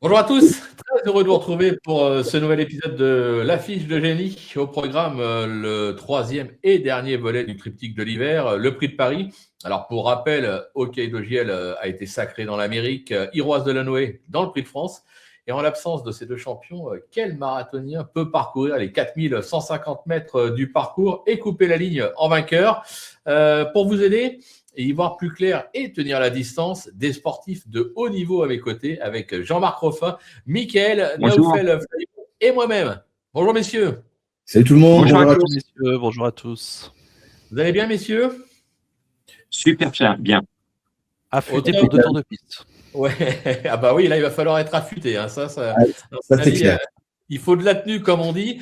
Bonjour à tous, très heureux de vous retrouver pour ce nouvel épisode de l'affiche de génie. Au programme, le troisième et dernier volet du triptyque de l'hiver, le Prix de Paris. Alors pour rappel, Hockey d'Ogiel a été sacré dans l'Amérique, Iroise de Lannoy dans le Prix de France. Et en l'absence de ces deux champions, quel marathonien peut parcourir les 4150 mètres du parcours et couper la ligne en vainqueur? Pour vous aider et y voir plus clair et tenir la distance, des sportifs de haut niveau à mes côtés, avec Jean-Marc Roffin, Mickaël Bonjour. Naoufel et moi-même. Bonjour messieurs. Salut tout le monde, Bonjour à bonjour à tous. tous. Messieurs, bonjour à tous. Vous allez bien messieurs? Super bien. Affûté Au pour top. 2 tours de piste. Ouais, ah bah oui, là il va falloir être affûté. Hein. Ça, Ça, à mon c'est avis, clair. il faut de la tenue, comme on dit.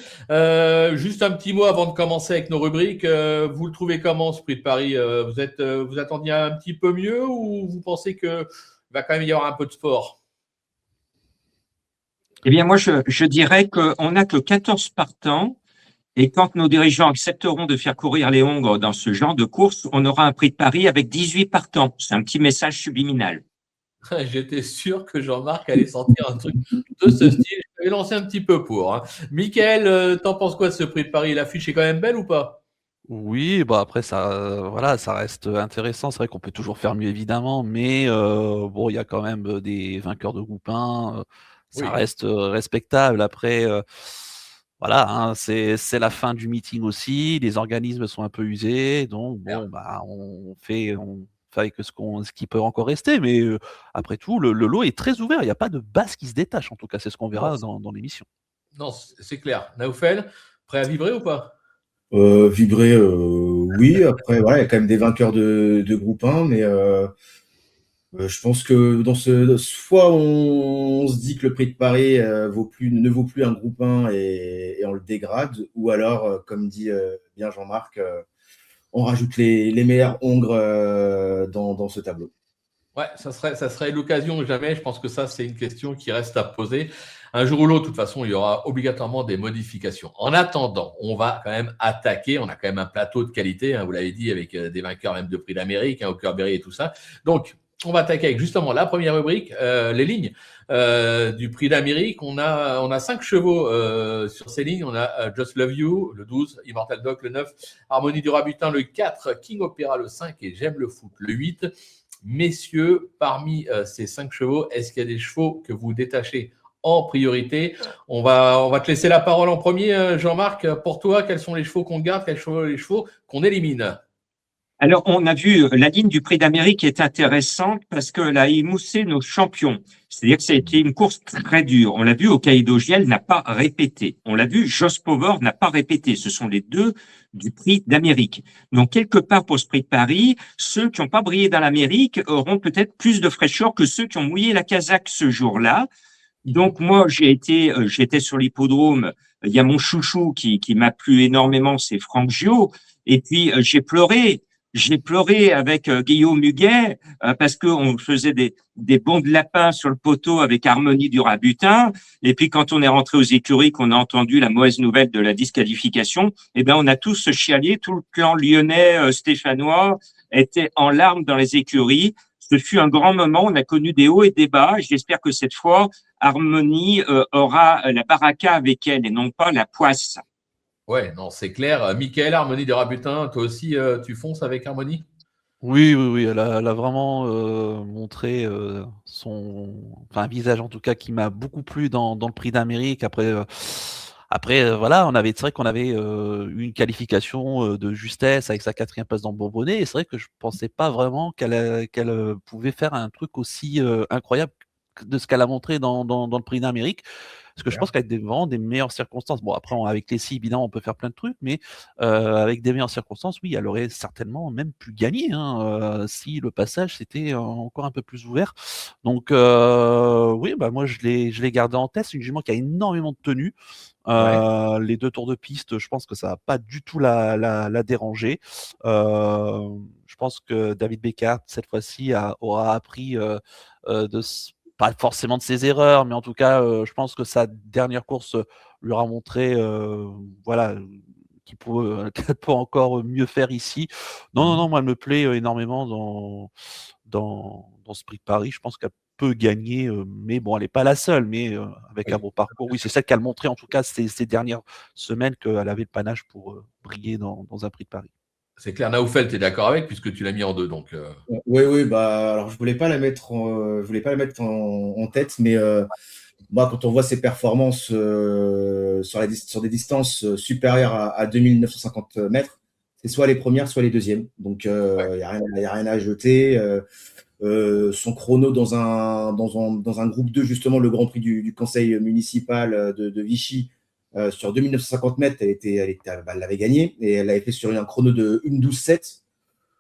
Juste un petit mot avant de commencer avec nos rubriques. Vous le trouvez comment, ce Prix de Paris? Vous attendiez un petit peu mieux ou vous pensez qu'il va quand même y avoir un peu de sport? Eh bien, moi, je dirais qu'on n'a que 14 partants et quand nos dirigeants accepteront de faire courir les Hongres dans ce genre de course, on aura un prix de Paris avec 18 partants. C'est un petit message subliminal. J'étais sûr que Jean-Marc allait sortir un truc de ce style. Je vais lancer un petit peu pour. Hein. Mickaël, t'en penses quoi de ce Prix de Paris? L'affiche est quand même belle ou pas? Oui, bah après ça, voilà, ça reste intéressant. C'est vrai qu'on peut toujours faire mieux évidemment, mais bon, il y a quand même des vainqueurs de groupe 1. Ça Oui. reste respectable. Après, voilà, hein, c'est la fin du meeting aussi. Les organismes sont un peu usés, donc bon, bah on fait avec ce qui peut encore rester. Mais après tout, le lot est très ouvert. Il n'y a pas de base qui se détache. En tout cas, c'est ce qu'on Non, verra dans l'émission. non, c'est clair. Naoufel, prêt à vibrer ou pas? Vibrer, oui. Après, voilà, il y a quand même des vainqueurs de groupe 1, mais je pense que soit on se dit que le prix de Paris ne vaut plus un groupe 1 et on le dégrade, ou alors, comme dit bien Jean-Marc, on rajoute les meilleurs Hongres dans ce tableau. Ouais, ça serait l'occasion ou jamais. Je pense que ça, c'est une question qui reste à poser. Un jour ou l'autre, de toute façon, il y aura obligatoirement des modifications. En attendant, on va quand même attaquer. On a quand même un plateau de qualité, hein, vous l'avez dit, avec des vainqueurs même de prix d'Amérique, hein, Hockerberry et tout ça. Donc, on va attaquer avec justement la première rubrique, les lignes du prix d'Amérique. On a 5 chevaux sur ces lignes. On a Just Love You, le 12, Immortal Doc, le 9, Harmonie du Rabutin, le 4, King Opera, le 5 et J'aime le foot, le 8. Messieurs, parmi ces 5 chevaux, est-ce qu'il y a des chevaux que vous détachez en priorité? On va te laisser la parole en premier, Jean-Marc. Pour toi, quels sont les chevaux qu'on garde, quels sont les chevaux qu'on élimine? Alors, on a vu la ligne du prix d'Amérique est intéressante parce qu'elle a émoussé nos champions. C'est-à-dire que ça a été une course très dure. On l'a vu, Hokkaido Dogiel n'a pas répété. On l'a vu, Joss Power n'a pas répété. Ce sont les deux du prix d'Amérique. Donc, quelque part pour ce prix de Paris, ceux qui n'ont pas brillé dans l'Amérique auront peut-être plus de fraîcheur que ceux qui ont mouillé la casaque ce jour-là. Donc, moi, j'étais sur l'hippodrome. Il y a mon chouchou qui m'a plu énormément, c'est Franck Gio. Et puis, j'ai pleuré avec Guillaume Huguet parce qu'on faisait des bonds de lapin sur le poteau avec Harmonie du Rabutin. Et puis quand on est rentré aux écuries, qu'on a entendu la mauvaise nouvelle de la disqualification, eh ben on a tous chialé. Tout le clan lyonnais, stéphanois était en larmes dans les écuries. Ce fut un grand moment. On a connu des hauts et des bas. J'espère que cette fois, Harmonie aura la baraka avec elle et non pas la poisse. Ouais, non, c'est clair. Mickaël, Harmonie du Rabutin, toi aussi, tu fonces avec Harmonie? Oui, elle a vraiment montré un visage en tout cas qui m'a beaucoup plu dans le Prix d'Amérique. Après, voilà, c'est vrai qu'on avait eu une qualification de justesse avec sa 4e place dans le Bourbonnais. Et c'est vrai que je pensais pas vraiment qu'elle pouvait faire un truc aussi incroyable de ce qu'elle a montré dans le Prix d'Amérique. Parce que je pense qu'avec vraiment des meilleures circonstances, bon après avec les scies évidemment on peut faire plein de trucs, mais avec des meilleures circonstances, oui, elle aurait certainement même pu gagner si le passage c'était encore un peu plus ouvert. Donc oui, bah moi je l'ai gardé en tête. C'est une jument qui a énormément de tenue. Ouais. Les 2 tours de piste, je pense que ça va pas du tout la déranger. Je pense que David Beckert cette fois-ci aura appris pas forcément de ses erreurs, mais en tout cas, je pense que sa dernière course lui aura montré, voilà, qu'elle peut encore mieux faire ici. Non, moi, elle me plaît énormément dans ce Prix de Paris. Je pense qu'elle peut gagner, mais bon, elle n'est pas la seule, mais avec Oui. un bon parcours. Oui, c'est celle qui a montré, en tout cas, ces dernières semaines, qu'elle avait le panache pour briller dans un prix de Paris. C'est clair. Naoufel, tu es d'accord avec, puisque tu l'as mis en 2. Donc, Oui, oui, bah, alors je voulais pas la mettre en tête, mais moi, quand on voit ses performances sur des distances supérieures à 2950 mètres, c'est soit les premières, soit les deuxièmes. Donc, ouais. il y a rien à jeter. Son chrono dans un groupe 2, justement, le Grand Prix du conseil municipal de Vichy, sur 2950 mètres, elle l'avait gagné et elle l'avait fait sur un chrono de 1:12,7.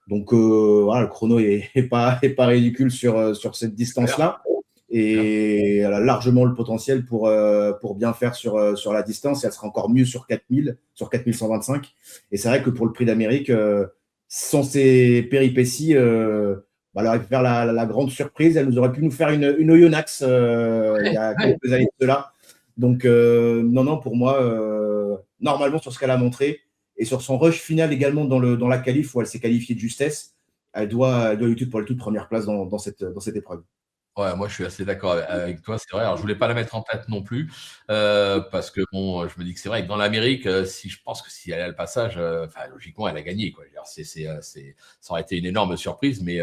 Donc voilà, le chrono est pas ridicule sur cette distance-là. Et elle a largement le potentiel pour bien faire sur la distance. Et elle sera encore mieux sur 4000, sur 4125. Et c'est vrai que pour le Prix d'Amérique, sans ces péripéties, elle aurait pu faire la grande surprise. Elle aurait pu nous faire une Oyonnax il y a quelques années de cela. Donc, non, pour moi, normalement, sur ce qu'elle a montré, et sur son rush final également dans la qualif où elle s'est qualifiée de justesse, elle doit lutter pour la toute première place dans cette épreuve. Ouais, moi je suis assez d'accord avec toi, c'est vrai. Alors je voulais pas la mettre en tête non plus, parce que bon, je me dis que c'est vrai que dans l'Amérique, si je pense que si elle a le passage, logiquement elle a gagné, quoi. Je veux dire, ça aurait été une énorme surprise, mais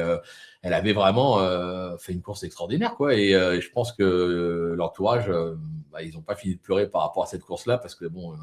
elle avait vraiment fait une course extraordinaire, quoi. Et je pense que l'entourage, ils n'ont pas fini de pleurer par rapport à cette course-là, parce que bon,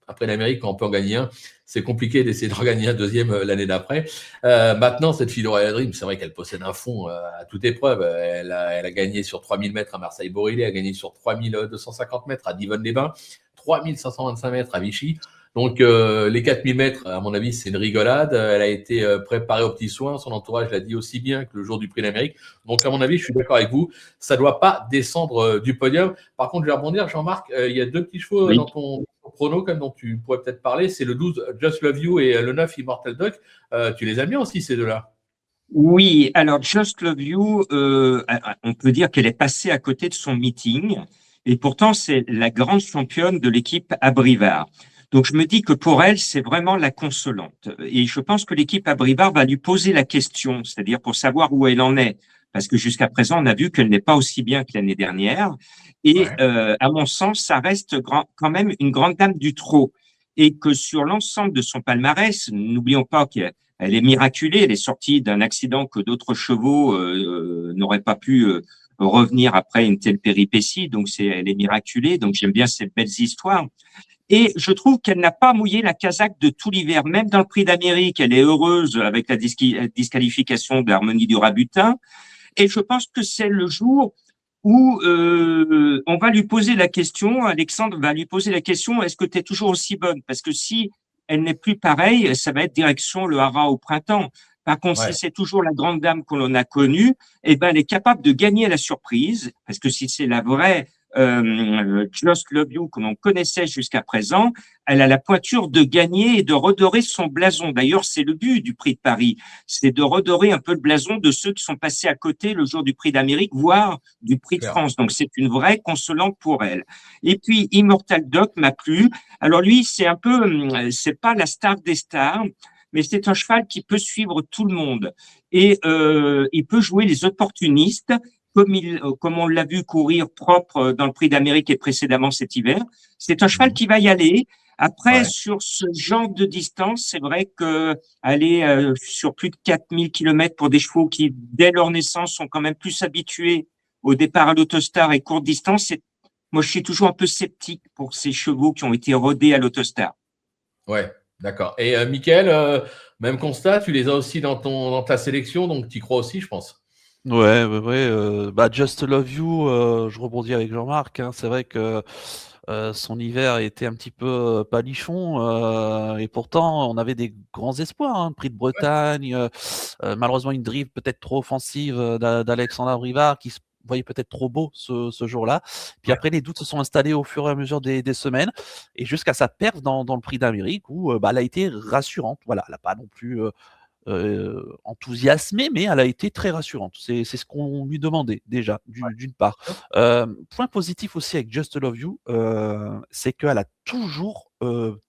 après l'Amérique, quand on peut en gagner un, c'est compliqué d'essayer de regagner un deuxième l'année d'après. Maintenant, cette fille d'Oreal Dream, c'est vrai qu'elle possède un fond à toute épreuve. Elle a gagné sur 3000 mètres à Marseille-Borillet, elle a gagné sur 3250 mètres à Divonne-les-Bains, 3525 mètres à Vichy. Donc, les 4000 mètres, à mon avis, c'est une rigolade. Elle a été préparée aux petits soins. Son entourage l'a dit aussi bien que le jour du Prix d'Amérique. Donc, à mon avis, je suis d'accord avec vous. Ça ne doit pas descendre du podium. Par contre, je vais rebondir, Jean-Marc. Il y a deux petits chevaux dans ton chrono, comme dont tu pourrais peut-être parler. C'est le 12 Just Love You et le 9 Immortal Duck. Tu les aimes bien aussi, ces deux-là? Oui, alors Just Love You, on peut dire qu'elle est passée à côté de son meeting, et pourtant c'est la grande championne de l'équipe Abrivard. Donc je me dis que pour elle, c'est vraiment la consolante. Et je pense que l'équipe Abrivard va lui poser la question, c'est-à-dire pour savoir où elle en est. Parce que jusqu'à présent, on a vu qu'elle n'est pas aussi bien que l'année dernière. Et à mon sens, ça reste quand même une grande dame du trot. Et que sur l'ensemble de son palmarès, n'oublions pas qu'elle est miraculée, elle est sortie d'un accident que d'autres chevaux n'auraient pas pu revenir après une telle péripétie. Donc elle est miraculée. Donc j'aime bien ces belles histoires. Et je trouve qu'elle n'a pas mouillé la casaque de tout l'hiver. Même dans le Prix d'Amérique, elle est heureuse avec la disqualification de l'Harmonie du Rabutin. Et je pense que c'est le jour où on va lui poser la question, Alexandre va lui poser la question, est-ce que tu es toujours aussi bonne? Parce que si elle n'est plus pareille, ça va être direction le Haras au printemps. Par contre, si c'est toujours la grande dame que l'on a connue, eh ben, elle est capable de gagner la surprise, parce que si c'est la vraie Just Love You que l'on connaissait jusqu'à présent, elle a la pointure de gagner et de redorer son blason. D'ailleurs, c'est le but du Prix de Paris, c'est de redorer un peu le blason de ceux qui sont passés à côté le jour du Prix d'Amérique, voire du Prix de France. Donc, c'est une vraie consolante pour elle. Et puis, Immortal Duck m'a plu. Alors lui, c'est un peu, c'est pas la star des stars, mais c'est un cheval qui peut suivre tout le monde. Et il peut jouer les opportunistes, comme on l'a vu courir propre dans le Prix d'Amérique et précédemment cet hiver. C'est un cheval qui va y aller. Après, sur ce genre de distance, c'est vrai que aller sur plus de 4000 km pour des chevaux qui, dès leur naissance, sont quand même plus habitués au départ à l'autostar et courte distance, moi, je suis toujours un peu sceptique pour ces chevaux qui ont été rodés à l'autostar. Ouais, d'accord. Et Mickaël, même constat, tu les as aussi dans ta sélection, donc tu y crois aussi, je pense. Ouais. Just Love You, je rebondis avec Jean-Marc. C'est vrai que son hiver était un petit peu palichon, et pourtant on avait des grands espoirs. Prix de Bretagne, malheureusement une drive peut-être trop offensive d'Alexandre Abrivard qui se voyait peut-être trop beau ce jour-là. Puis après, les doutes se sont installés au fur et à mesure des semaines, et jusqu'à sa perf dans le Prix d'Amérique où elle a été rassurante. Voilà, elle n'a pas non plus enthousiasmée, mais elle a été très rassurante. C'est ce qu'on lui demandait déjà, d'une part. Point positif aussi avec Just Love You, c'est qu'elle a toujours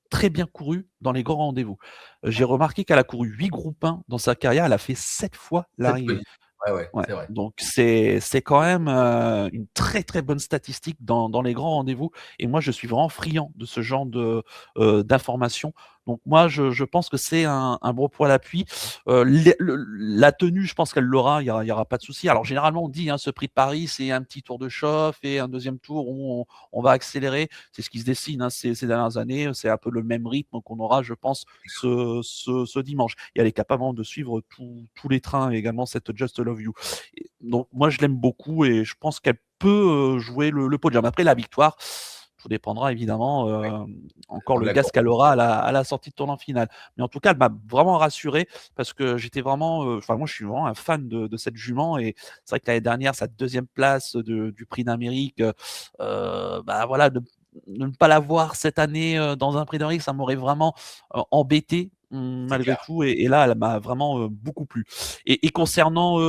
très bien couru dans les grands rendez-vous. J'ai remarqué qu'elle a couru 8 groupes 1 dans sa carrière, elle a fait 7 fois l'arrivée. Ouais, Ouais, c'est vrai. donc c'est quand même une très très bonne statistique dans les grands rendez-vous. Et moi, je suis vraiment friand de ce genre d'informations. Donc moi, je pense que c'est un bon point d'appui. La tenue, je pense qu'elle l'aura, il y aura pas de souci. Alors généralement, on dit, hein, ce prix de Paris, c'est un petit tour de chauffe et un deuxième tour où on va accélérer. C'est ce qui se dessine, hein, ces dernières années. C'est un peu le même rythme qu'on aura, je pense, ce dimanche. Et elle est capable de suivre tous les trains et également cette Just Love You. Donc moi je l'aime beaucoup et je pense qu'elle peut jouer le podium. Après la victoire, tout dépendra évidemment encore le gaz D'accord. qu'elle aura à la sortie de tournant final. Mais en tout cas, elle m'a vraiment rassuré parce que j'étais vraiment, enfin moi je suis vraiment un fan de cette jument et c'est vrai que l'année dernière sa deuxième place du Prix d'Amérique, bah voilà de ne pas l'avoir cette année dans un Prix d'Amérique, ça m'aurait vraiment embêté C'est malgré clair. tout et là elle m'a vraiment beaucoup plu. Et concernant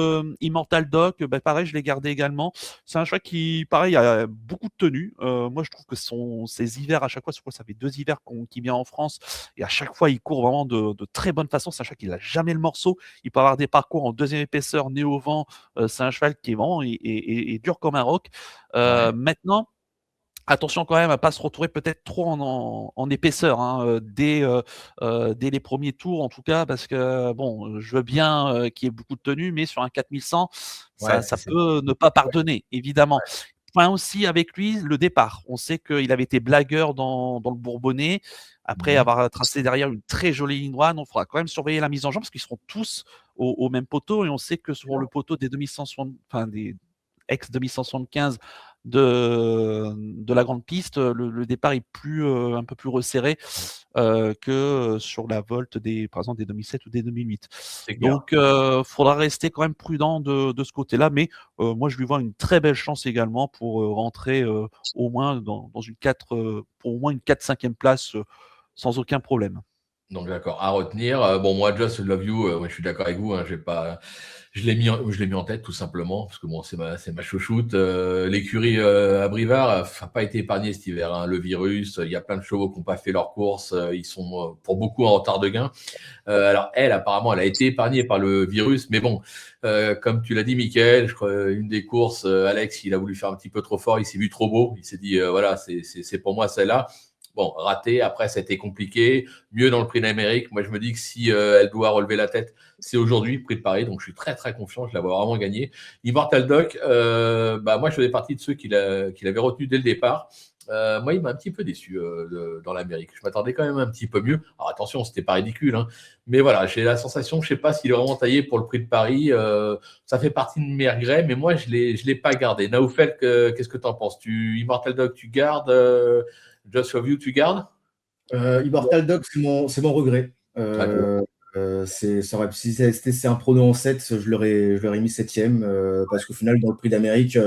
Immortal Doc, bah, pareil, je l'ai gardé également. C'est un choix qui, pareil, a beaucoup de tenue. Moi, je trouve que ces hivers, à chaque fois, ça fait 2 hivers qu'il vient en France, et à chaque fois, il court vraiment de très bonne façon. C'est un cheval qui n'a jamais le morceau. Il peut avoir des parcours en deuxième épaisseur, né au vent. C'est un cheval qui est vraiment et dur comme un roc. Ouais. Maintenant, attention quand même à pas se retrouver peut-être trop en épaisseur hein, dès les premiers tours en tout cas parce que bon je veux bien qu'il y ait beaucoup de tenue mais sur un 4100 Ouais, ça peut ne pas pardonner évidemment. Enfin aussi avec lui le départ. On sait qu'il avait été blagueur dans le Bourbonnais après Mhm. avoir tracé derrière une très jolie ligne droite. On fera quand même surveiller la mise en jambe parce qu'ils seront tous au même poteau et on sait que sur le poteau des 2160, enfin des ex 2175 de la grande piste, le départ est un peu plus resserré que sur la Volt par exemple des 2007 ou des 2008. C'est clair. Donc, faudra rester quand même prudent de ce côté-là, mais moi je lui vois une très belle chance également pour rentrer au moins dans une 4, pour au moins une 4-5e place sans aucun problème. Donc d'accord, à retenir. Bon, moi, Just Love You, moi, je suis d'accord avec vous. Hein, j'ai pas, je l'ai mis en tête tout simplement parce que bon, c'est ma chouchoute. L'écurie à Brivard n'a pas été épargnée cet hiver. Hein, le virus, il y a plein de chevaux qui n'ont pas fait leur course. Ils sont pour beaucoup en retard de gain. Alors elle, apparemment, elle a été épargnée par le virus, mais bon, comme tu l'as dit, Mickaël, je crois une des courses, Alex, il a voulu faire un petit peu trop fort, il s'est vu trop beau, il s'est dit voilà, c'est pour moi celle-là. Bon, raté, après, ça a été compliqué. Mieux dans le prix d'Amérique. Moi, je me dis que si elle doit relever la tête, c'est aujourd'hui, prix de Paris. Donc, je suis très, très confiant. Je la vois vraiment gagner. Immortal Doc, bah, moi, je faisais partie de ceux qui l'avaient retenu dès le départ. Moi, il m'a un petit peu déçu dans l'Amérique. Je m'attendais quand même un petit peu mieux. Alors, attention, c'était pas ridicule. Hein. Mais voilà, j'ai la sensation, je ne sais pas s'il est vraiment taillé pour le prix de Paris. Ça fait partie de mes regrets, mais moi, je l'ai pas gardé. Naoufel, qu'est-ce que tu en penses? Immortal Doc, tu gardes Just For You, tu gardes? Immortal Dog, c'est mon regret. D'accord. Si c'était un prono en 7, je l'aurais mis 7e, parce qu'au final, dans le prix d'Amérique,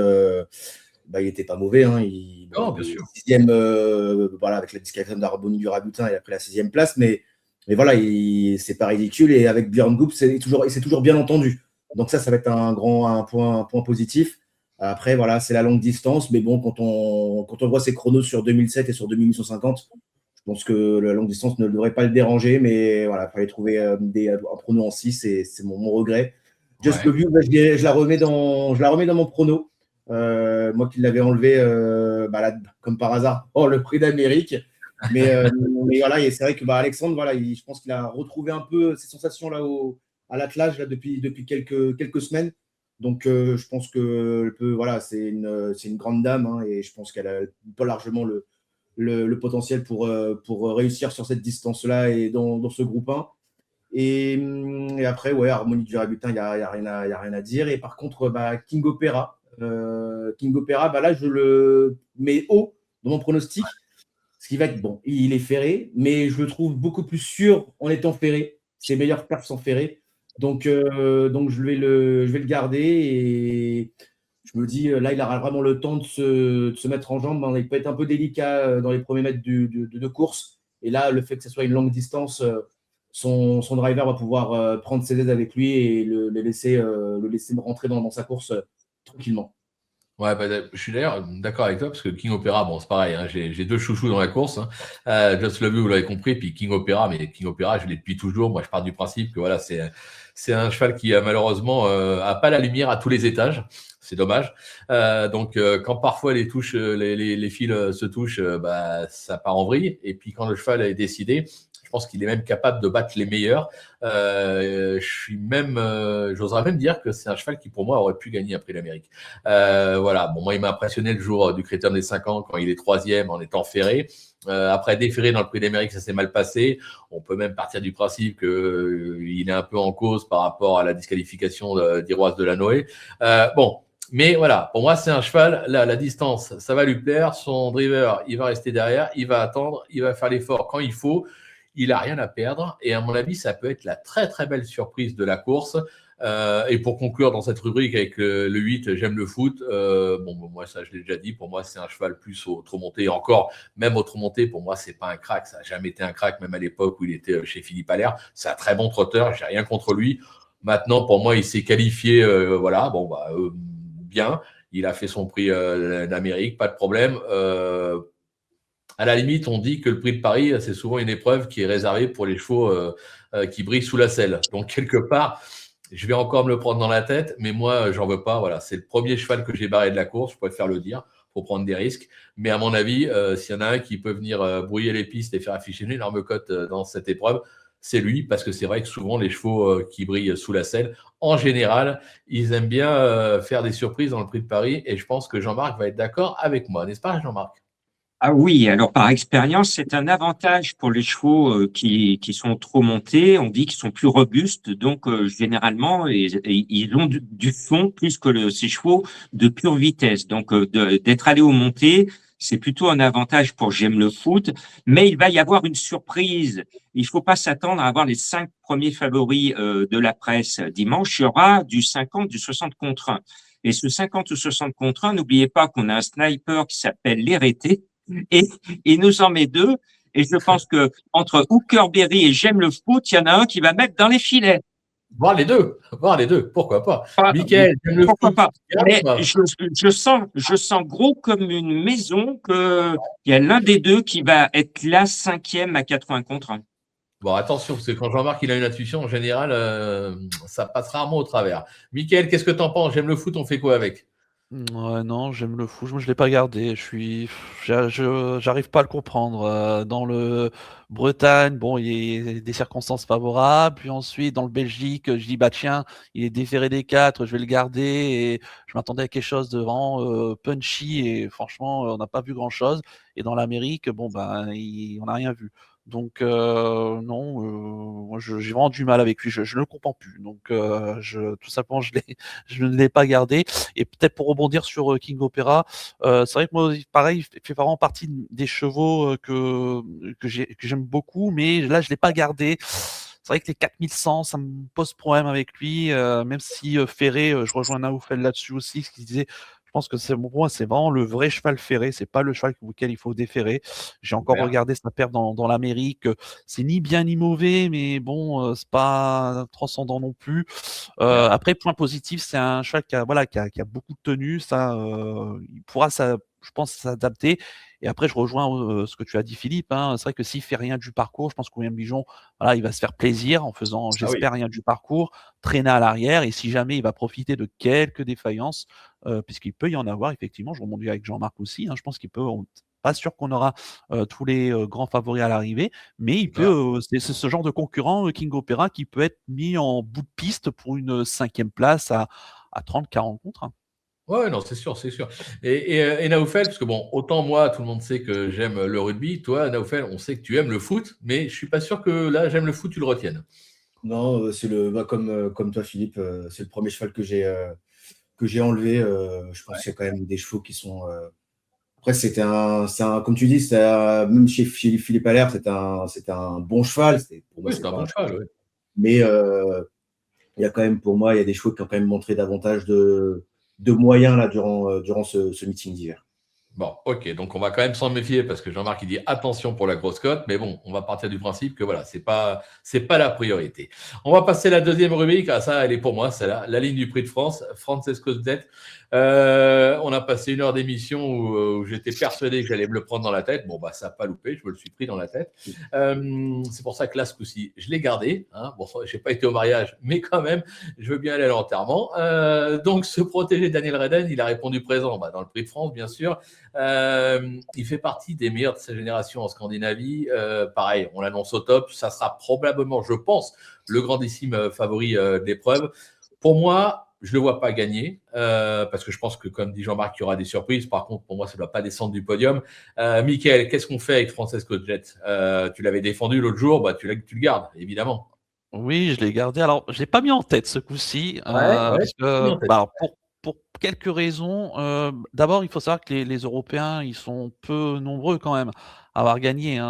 bah, il n'était pas mauvais. Hein. Non, Il bien est sûr. 6e, voilà, avec la disqualification d'Arboni du Rabutin, il a pris la 6e place, mais voilà, c'est pas ridicule. Et avec Björn Goop, il s'est toujours bien entendu. Donc ça va être un point positif. Après, voilà, c'est la longue distance, mais bon, quand on voit ses chronos sur 2007 et sur 2850, je pense que la longue distance ne devrait pas le déranger, mais voilà, il fallait trouver un prono en 6 et c'est mon regret. Just Ouais. Love You, bah, je la remets dans mon prono. Moi qui l'avais enlevé, bah, là, comme par hasard, le prix d'Amérique. Mais, mais voilà, et c'est vrai que bah, Alexandre, voilà, je pense qu'il a retrouvé un peu ses sensations là à l'attelage là, depuis quelques semaines. Donc, je pense que voilà, c'est une grande dame hein, et je pense qu'elle a pas largement le potentiel pour réussir sur cette distance-là et dans ce groupe 1. Et après, ouais, Harmonie du Rabutin, il n'y a rien à dire. Et par contre, bah, King Opera, bah, là, je le mets haut dans mon pronostic. Ce qui va être bon. Il est ferré, mais je le trouve beaucoup plus sûr en étant ferré. Ses meilleurs perfs sont ferrés. Donc je vais le garder et je me dis, là, il aura vraiment le temps de se mettre en jambe. Il peut être un peu délicat dans les premiers mètres de course. Et là, le fait que ce soit une longue distance, son driver va pouvoir prendre ses aides avec lui et le laisser rentrer dans sa course tranquillement. Ouais, bah, je suis d'ailleurs d'accord avec toi parce que King Opera, bon, c'est pareil, hein, j'ai deux chouchous dans la course. Hein. Just Love You, vous l'avez compris, puis King Opera, mais King Opera, je l'ai depuis toujours. Moi, je pars du principe que voilà, c'est un cheval qui malheureusement a pas la lumière à tous les étages. C'est dommage. Donc, quand parfois les touches, les fils se touchent, bah, ça part en vrille. Et puis, quand le cheval est décidé, je pense qu'il est même capable de battre les meilleurs. J'oserais même dire que c'est un cheval qui, pour moi, aurait pu gagner un prix d'Amérique. Voilà. Bon, moi, il m'a impressionné le jour du Critérium des 5 ans quand il est troisième en étant ferré. Après, déféré dans le prix d'Amérique, ça s'est mal passé. On peut même partir du principe qu'il est un peu en cause par rapport à la disqualification d'Iroise de la Noé. Bon. Mais voilà, pour moi, c'est un cheval, là, la distance, ça va lui plaire. Son driver, il va rester derrière, il va attendre, il va faire l'effort quand il faut. Il n'a rien à perdre. Et à mon avis, ça peut être la très, très belle surprise de la course. Et pour conclure dans cette rubrique avec le 8, j'aime le foot. Moi, ça, je l'ai déjà dit. Pour moi, c'est un cheval plus au trop monté. Et encore, même au trop monté, pour moi, c'est pas un crack. Ça n'a jamais été un crack, même à l'époque où il était chez Philippe Allaire. C'est un très bon trotteur. J'ai rien contre lui. Maintenant, pour moi, il s'est qualifié. Bien. Il a fait son prix d'Amérique, pas de problème. À la limite, on dit que le prix de Paris, c'est souvent une épreuve qui est réservée pour les chevaux qui brillent sous la selle. Donc, quelque part, je vais encore me le prendre dans la tête, mais moi, j'en veux pas. Voilà, c'est le premier cheval que j'ai barré de la course, je préfère le dire, pour prendre des risques. Mais à mon avis, s'il y en a un qui peut venir brouiller les pistes et faire afficher une énorme cote dans cette épreuve, c'est lui, parce que c'est vrai que souvent, les chevaux qui brillent sous la selle, en général, ils aiment bien faire des surprises dans le prix de Paris. Et je pense que Jean-Marc va être d'accord avec moi, n'est-ce pas, Jean-Marc? Ah oui, alors par expérience, c'est un avantage pour les chevaux qui sont trop montés. On dit qu'ils sont plus robustes, donc généralement, ils ont du fond plus que ces chevaux de pure vitesse. Donc d'être allé au monté, c'est plutôt un avantage pour J'aime le foot. Mais il va y avoir une surprise. Il faut pas s'attendre à avoir les 5 premiers favoris de la presse dimanche. Il y aura du 50, du 60 contre 1. Et ce 50 ou 60 contre 1, n'oubliez pas qu'on a un sniper qui s'appelle l'Hérété. Et il nous en met 2. Et je pense que entre Hookerberry et J'aime le foot, il y en a un qui va mettre dans les filets. Voir les deux, pourquoi pas. Pas- Michael, J'aime le Pourquoi foot. pas? Mais je sens gros comme une maison que il y a l'un des deux qui va être là 5e à 80 contre 1. Bon, attention, parce que quand Jean-Marc il a une intuition, en général, ça passe rarement au travers. Michael, qu'est-ce que t'en penses? J'aime le foot, on fait quoi avec? Ouais, non, j'aime le foot. Moi, je l'ai pas gardé. J'arrive pas à le comprendre. Dans le Bretagne, bon, il y a des circonstances favorables. Puis ensuite, dans le Belgique, je dis bah tiens, il est déféré des 4, je vais le garder. Et je m'attendais à quelque chose de vraiment punchy. Et franchement, on n'a pas vu grand-chose. Et dans l'Amérique, bon ben, on n'a rien vu. Donc non, moi j'ai vraiment du mal avec lui. Je ne le comprends plus. Donc tout simplement, je ne l'ai pas gardé. Et peut-être pour rebondir sur King Opera, c'est vrai que moi, pareil, il fait vraiment partie des chevaux que j'aime beaucoup, mais là, je ne l'ai pas gardé. C'est vrai que les 4100, ça me pose problème avec lui, même si Ferré, je rejoins Naoufel là-dessus aussi, ce qu'il disait. Je pense que pour moi, c'est vraiment le vrai cheval ferré. C'est pas le cheval auquel il faut déférer. J'ai encore regardé sa perte dans l'Amérique. C'est ni bien ni mauvais, mais bon, c'est pas transcendant non plus. Après, point positif, c'est un cheval qui a beaucoup de tenue. Ça, il pourra, je pense, s'adapter. Et après, je rejoins ce que tu as dit, Philippe. Hein. C'est vrai que s'il fait rien du parcours, je pense qu'Oulian Bijon, voilà, il va se faire plaisir en faisant, j'espère, rien du parcours, traîner à l'arrière. Et si jamais il va profiter de quelques défaillances, puisqu'il peut y en avoir, effectivement, je rebondis avec Jean-Marc aussi. Hein, je pense qu'il peut. Pas sûr qu'on aura tous les grands favoris à l'arrivée, mais il peut. C'est ce genre de concurrent, King Opera, qui peut être mis en bout de piste pour une 5e place à 30-40 contre 1. Ouais, non, c'est sûr, c'est sûr. Et Naoufel, parce que bon, autant moi, tout le monde sait que j'aime le rugby. Toi, Naoufel, on sait que tu aimes le foot, mais je suis pas sûr que là, j'aime le foot, tu le retiennes. Non, c'est comme toi, Philippe, c'est le premier cheval que j'ai enlevé. Je pense qu'il y a quand même des chevaux qui sont. Après, comme tu dis, même chez Philippe Allaire, c'était un bon cheval. Pour moi, Oui, c'est un bon cheval, oui. Mais il y a quand même, pour moi, il y a des chevaux qui ont quand même montré davantage de moyens là durant ce meeting d'hiver. Bon, ok, donc on va quand même s'en méfier parce que Jean-Marc il dit attention pour la grosse cote, mais bon, on va partir du principe que voilà, c'est pas la priorité. On va passer à la deuxième rubrique. Ah, ça, elle est pour moi, c'est la ligne du Prix de France, Francesco Zet. On a passé 1 heure d'émission où j'étais persuadé que j'allais me le prendre dans la tête. Bon, bah ça n'a pas loupé, je me le suis pris dans la tête. C'est pour ça que là, ce coup-ci, je l'ai gardé. Hein. Bon, je n'ai pas été au mariage, mais quand même, je veux bien aller à l'enterrement. Donc, se protéger Daniel Reden, il a répondu présent dans le Prix de France, bien sûr. Il fait partie des meilleurs de sa génération en Scandinavie. Pareil, on l'annonce au top. Ça sera probablement, je pense, le grandissime favori de l'épreuve. Pour moi, je ne le vois pas gagner parce que je pense que, comme dit Jean-Marc, il y aura des surprises. Par contre, pour moi, ça ne doit pas descendre du podium. Mickaël, qu'est-ce qu'on fait avec Francesco Zet? Tu l'avais défendu l'autre jour, bah, tu le gardes, évidemment. Oui, je l'ai gardé. Alors, je l'ai pas mis en tête ce coup-ci, parce que alors, pour quelques raisons. D'abord, il faut savoir que les Européens, ils sont peu nombreux quand même à avoir gagné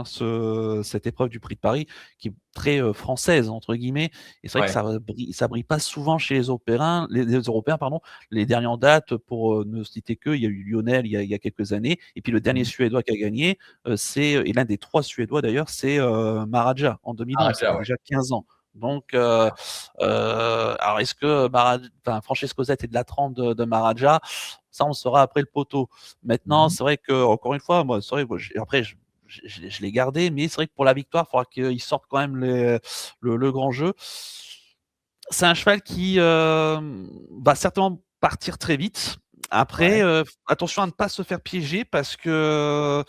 cette épreuve du Prix de Paris, qui est très française entre guillemets. Et c'est vrai que ça brille pas souvent chez les Européens. Les Européens, pardon. Les dernières dates, pour ne citer que, il y a eu Lionel il y a quelques années, et puis le dernier Suédois qui a gagné, et l'un des 3 Suédois d'ailleurs, c'est Maharaja en 2011, ça fait déjà 15 ans. Donc, alors est-ce que Francesco Zet est de la trempe de Maharaja? Ça, on le saura après le poteau. Maintenant, c'est vrai que, encore une fois, moi, c'est vrai, après, je l'ai gardé, mais c'est vrai que pour la victoire, il faudra qu'il sorte quand même le grand jeu. C'est un cheval qui va certainement partir très vite. Après, attention à ne pas se faire piéger parce que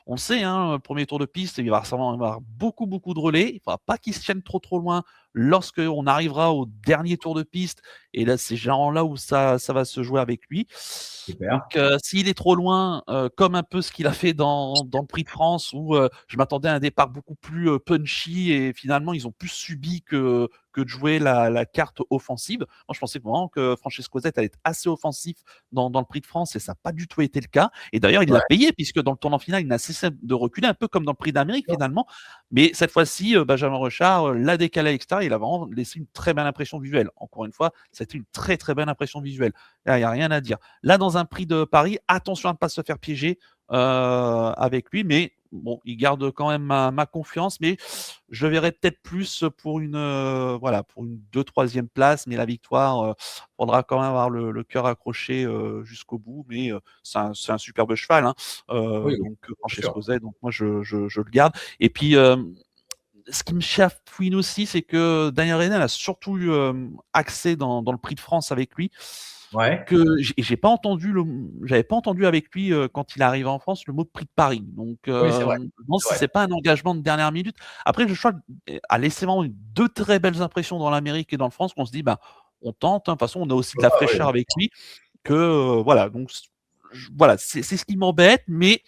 on le sait, hein, premier tour de piste, il va y avoir beaucoup de relais. Il ne faudra pas qu'il se tienne trop loin lorsqu'on arrivera au dernier tour de piste. Et là, c'est genre là où ça va se jouer avec lui. Super. Donc, s'il est trop loin, comme un peu ce qu'il a fait dans le Prix de France, où je m'attendais à un départ beaucoup plus punchy et finalement, ils ont plus subi que de jouer la carte offensive. Moi, je pensais vraiment que Francesco Zet allait être assez offensif dans le Prix de France et ça n'a pas du tout été le cas. Et d'ailleurs, il l'a payé puisque dans le tournant final, il n'a cessé de reculer, un peu comme dans le Prix d'Amérique finalement. Mais cette fois-ci, Benjamin Rechard l'a décalé à l'extérieur. Il a vraiment laissé une très belle impression visuelle. Encore une fois, c'était une très très belle impression visuelle. Là, il n'y a rien à dire. Là, dans un Prix de Paris, attention à ne pas se faire piéger avec lui, mais bon, il garde quand même ma confiance, mais je verrais peut-être plus pour une 2e, 3e place, mais la victoire, faudra quand même avoir le cœur accroché jusqu'au bout, mais c'est un superbe cheval, hein, donc Francesco Zet, donc moi je le garde. Et puis ce qui me chafouine aussi, c'est que Daniel Reden a surtout eu accès dans le Prix de France avec lui. Que j'avais pas entendu avec lui quand il arrive en France le mot de Prix de Paris. Donc, je me demande si c'est pas un engagement de dernière minute. Après, le choix a laissé vraiment 2 très belles impressions dans l'Amérique et dans le France, qu'on se dit, on tente. De toute façon, on a aussi de la fraîcheur avec lui. Voilà. Donc, voilà, c'est ce qui m'embête, mais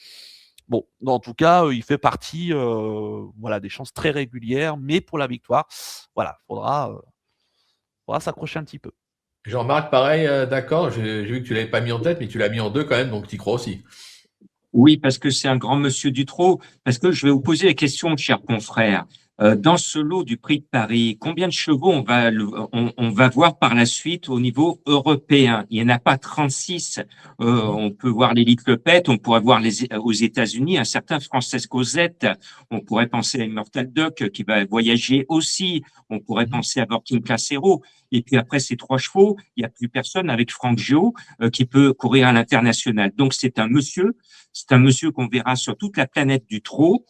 bon, en tout cas, il fait partie, des chances très régulières, mais pour la victoire, voilà, faudra s'accrocher un petit peu. Jean-Marc, pareil, d'accord. J'ai vu que tu ne l'avais pas mis en tête, mais tu l'as mis en 2 quand même, donc tu y crois aussi. Oui, parce que c'est un grand monsieur du trot. Parce que je vais vous poser la question, cher confrère. Dans ce lot du Prix de Paris, combien de chevaux on va voir par la suite au niveau européen? Il n'y en a pas 36. On peut voir l'élite Lepette, on pourrait voir aux États-Unis un certain Francesco Zet. On pourrait penser à Immortal Duck qui va voyager aussi. On pourrait penser à Working Class Hero. Et puis après ces 3 chevaux, il n'y a plus personne avec Franck Gio qui peut courir à l'international. Donc c'est un monsieur qu'on verra sur toute la planète du trot.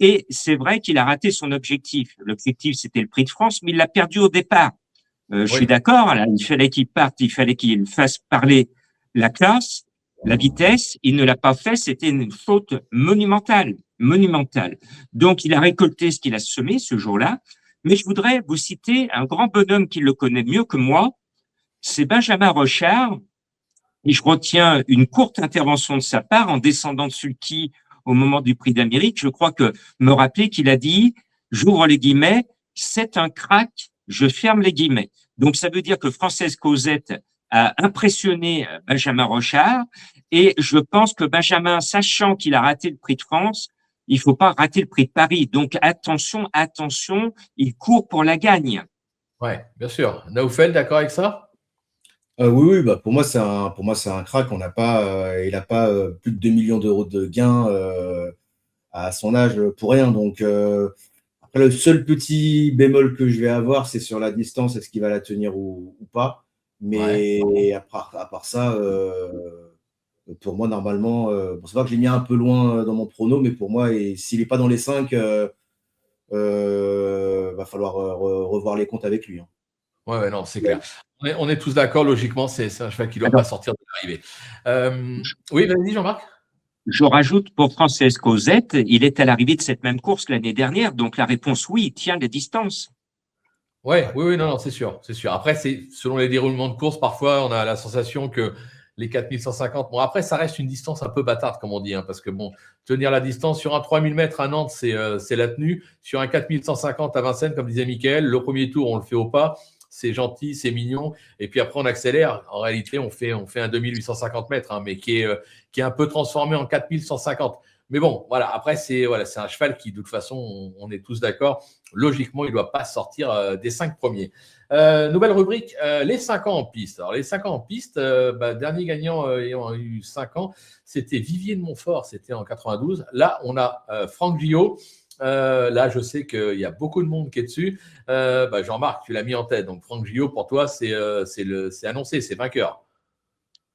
Et c'est vrai qu'il a raté son objectif. L'objectif, c'était le Prix de France, mais il l'a perdu au départ. Je suis d'accord, là, il fallait qu'il parte, il fallait qu'il fasse parler la classe, la vitesse. Il ne l'a pas fait, c'était une faute monumentale. Donc, il a récolté ce qu'il a semé ce jour-là. Mais je voudrais vous citer un grand bonhomme qui le connaît mieux que moi, c'est Benjamin Rechard. Et je retiens une courte intervention de sa part en descendant de Sulky au moment du Prix d'Amérique. Je crois que me rappeler qu'il a dit, j'ouvre les guillemets, c'est un crack, je ferme les guillemets. Donc, ça veut dire que Francesco Zet a impressionné Benjamin Rechard. Et je pense que Benjamin, sachant qu'il a raté le Prix de France, il faut pas rater le Prix de Paris. Donc, attention, il court pour la gagne. Ouais, bien sûr. Naoufel, d'accord avec ça? Oui, oui, bah pour moi c'est un crack. On n'a pas, il n'a pas plus de 2 millions d'euros de gains à son âge pour rien. Donc après, le seul petit bémol que je vais avoir, c'est sur la distance, est-ce qu'il va la tenir ou pas. Ouais. Mais à part ça, pour moi normalement, bon, c'est vrai que je l'ai mis un peu loin dans mon prono, mais pour moi, et s'il n'est pas dans les 5, va falloir revoir les comptes avec lui, hein. Ouais, ouais, non, c'est clair. On est tous d'accord, logiquement, c'est un cheval qui ne doit pas Alors, sortir de l'arrivée. Oui, vas-y, Jean-Marc. je rajoute pour Francesco Zet, il est à l'arrivée de cette même course l'année dernière, donc la réponse oui, il tient les distances. Ouais, oui, oui, non, non, c'est sûr, c'est sûr. Après, c'est selon les déroulements de course, parfois, on a la sensation que les 4150, bon, après, ça reste une distance un peu bâtarde, comme on dit, hein, parce que bon, tenir la distance sur un 3000 mètres à Nantes, c'est la tenue. Sur un 4150 à Vincennes, comme disait Mickaël, le premier tour, on le fait au pas. C'est gentil, c'est mignon. Et puis après, on accélère. En réalité, on fait un 2850 mètres, hein, mais qui est un peu transformé en 4150. Mais bon, voilà. Après, c'est un cheval qui, de toute façon, on est tous d'accord. Logiquement, il ne doit pas sortir des 5 premiers. Nouvelle rubrique, les 5 ans en piste. Alors, les 5 ans en piste, dernier gagnant ayant eu 5 ans, c'était Vivier de Montfort, c'était en 92. Là, on a Franck Gillot. Là, je sais qu'il y a beaucoup de monde qui est dessus. Jean-Marc, tu l'as mis en tête. Donc, Franck Gillot, pour toi, c'est annoncé, c'est vainqueur.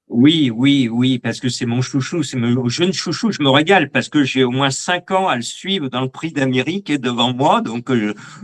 Oui, oui, oui, parce que c'est mon chouchou, c'est mon jeune chouchou. Je me régale parce que j'ai au moins 5 ans à le suivre dans le Prix d'Amérique et devant moi, donc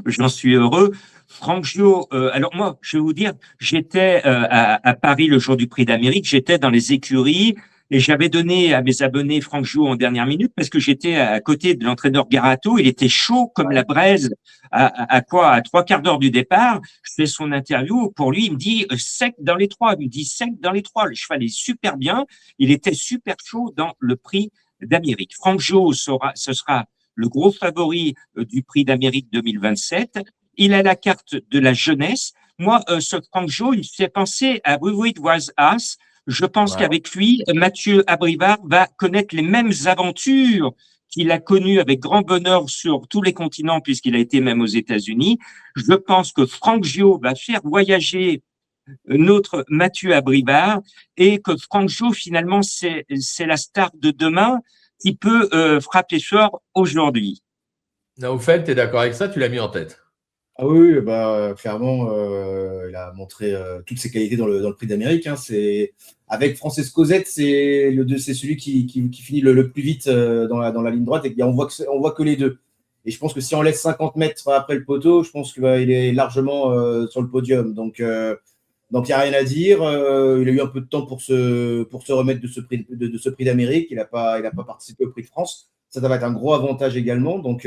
j'en suis heureux. Franck Gio, alors moi, je vais vous dire, j'étais à Paris le jour du Prix d'Amérique, j'étais dans les écuries et j'avais donné à mes abonnés Franck Gio en dernière minute parce que j'étais à côté de l'entraîneur Garato. Il était chaud comme la braise à 3/4 d'heure du départ. Je fais son interview. Pour lui, il me dit sec dans les trois. Il me dit sec dans les trois. Le cheval est super bien. Il était super chaud dans le Prix d'Amérique. Franck Jo ce sera le gros favori du Prix d'Amérique 2027. Il a la carte de la jeunesse. Moi, ce Franck Jo, il fait penser à We It Was Us. Je pense Ouais. qu'avec lui, Mathieu Abrivard va connaître les mêmes aventures qu'il a connues avec grand bonheur sur tous les continents, puisqu'il a été même aux États-Unis. Je pense que Franck Gio va faire voyager notre Mathieu Abrivard et que Franck Gio, finalement, c'est la star de demain qui peut frapper fort aujourd'hui. Naoufel, tu es d'accord avec ça? Tu l'as mis en tête. Ah oui, oui, bah, clairement, il a montré toutes ses qualités dans le Prix d'Amérique, hein. Avec Francesco Zet, c'est celui qui finit le plus vite dans la ligne droite et on voit que les deux. Et je pense que si on laisse 50 mètres après le poteau, je pense qu'il est largement sur le podium. Donc, il n'y a rien à dire. Il a eu un peu de temps pour se remettre de ce Prix d'Amérique. Il n'a pas participé au Prix de France. Ça va être un gros avantage également. Donc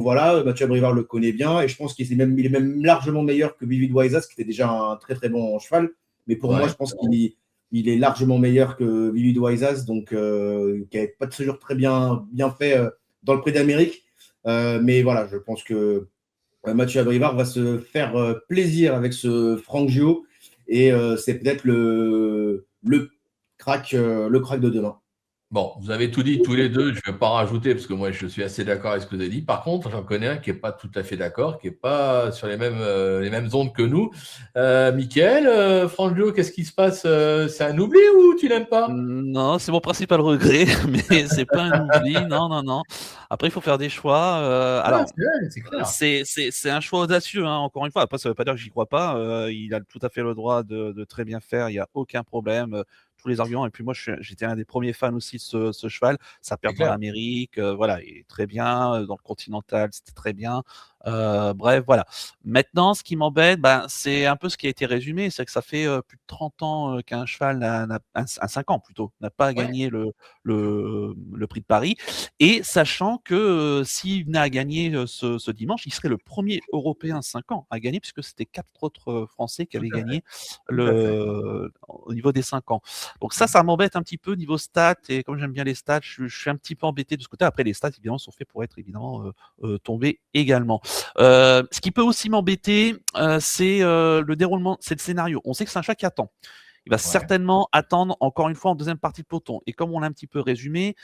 voilà, Mathieu Abrivard le connaît bien et je pense il est même largement meilleur que Vivid Waisas, qui était déjà un très très bon cheval. Mais pour moi, Ouais. je pense qu'il est largement meilleur que Vivid Waisas, donc qui n'avait pas toujours très bien fait dans le Prix d'Amérique. Mais voilà, je pense que Mathieu Abrivard va se faire plaisir avec ce Franck Gio et c'est peut-être le crack de demain. Bon, vous avez tout dit tous les deux, je ne vais pas rajouter parce que moi je suis assez d'accord avec ce que vous avez dit. Par contre, j'en connais un qui n'est pas tout à fait d'accord, qui n'est pas sur les mêmes ondes que nous. Mickaël, Franck Gio, qu'est-ce qui se passe? C'est un oubli ou tu l'aimes pas? Non, c'est mon principal regret, mais c'est pas un oubli. Non, non, non. Après, il faut faire des choix. Ah, Alors, c'est vrai, c'est clair. c'est un choix audacieux, hein, encore une fois. Après, ça ne veut pas dire que j'y crois pas. Il a tout à fait le droit de très bien faire. Il n'y a aucun problème. Tous les arguments. Et puis moi, j'étais un des premiers fans aussi de ce cheval. Ça C'est perd dans clair. l'Amérique. Voilà, il est très bien. Dans le Continental, c'était très bien. Bref, voilà. Maintenant, ce qui m'embête, c'est un peu ce qui a été résumé. C'est que ça fait plus de 30 ans qu'un cheval, un 5 ans plutôt, n'a pas Ouais. gagné le prix de Paris. Et sachant que s'il venait à gagner ce dimanche, il serait le premier Européen 5 ans à gagner, puisque c'était 4 autres Français qui Tout avaient à fait. gagné Tout à fait. au niveau des 5 ans. Donc ça m'embête un petit peu niveau stats. Et comme j'aime bien les stats, je suis un petit peu embêté de ce côté. Après, les stats, évidemment, sont faits pour être évidemment tombés également. Ce qui peut aussi m'embêter, c'est le déroulement, c'est le scénario. On sait que c'est un chat qui attend. Il va Ouais. certainement attendre encore une fois en deuxième partie de peloton. Et comme on l'a un petit peu résumé,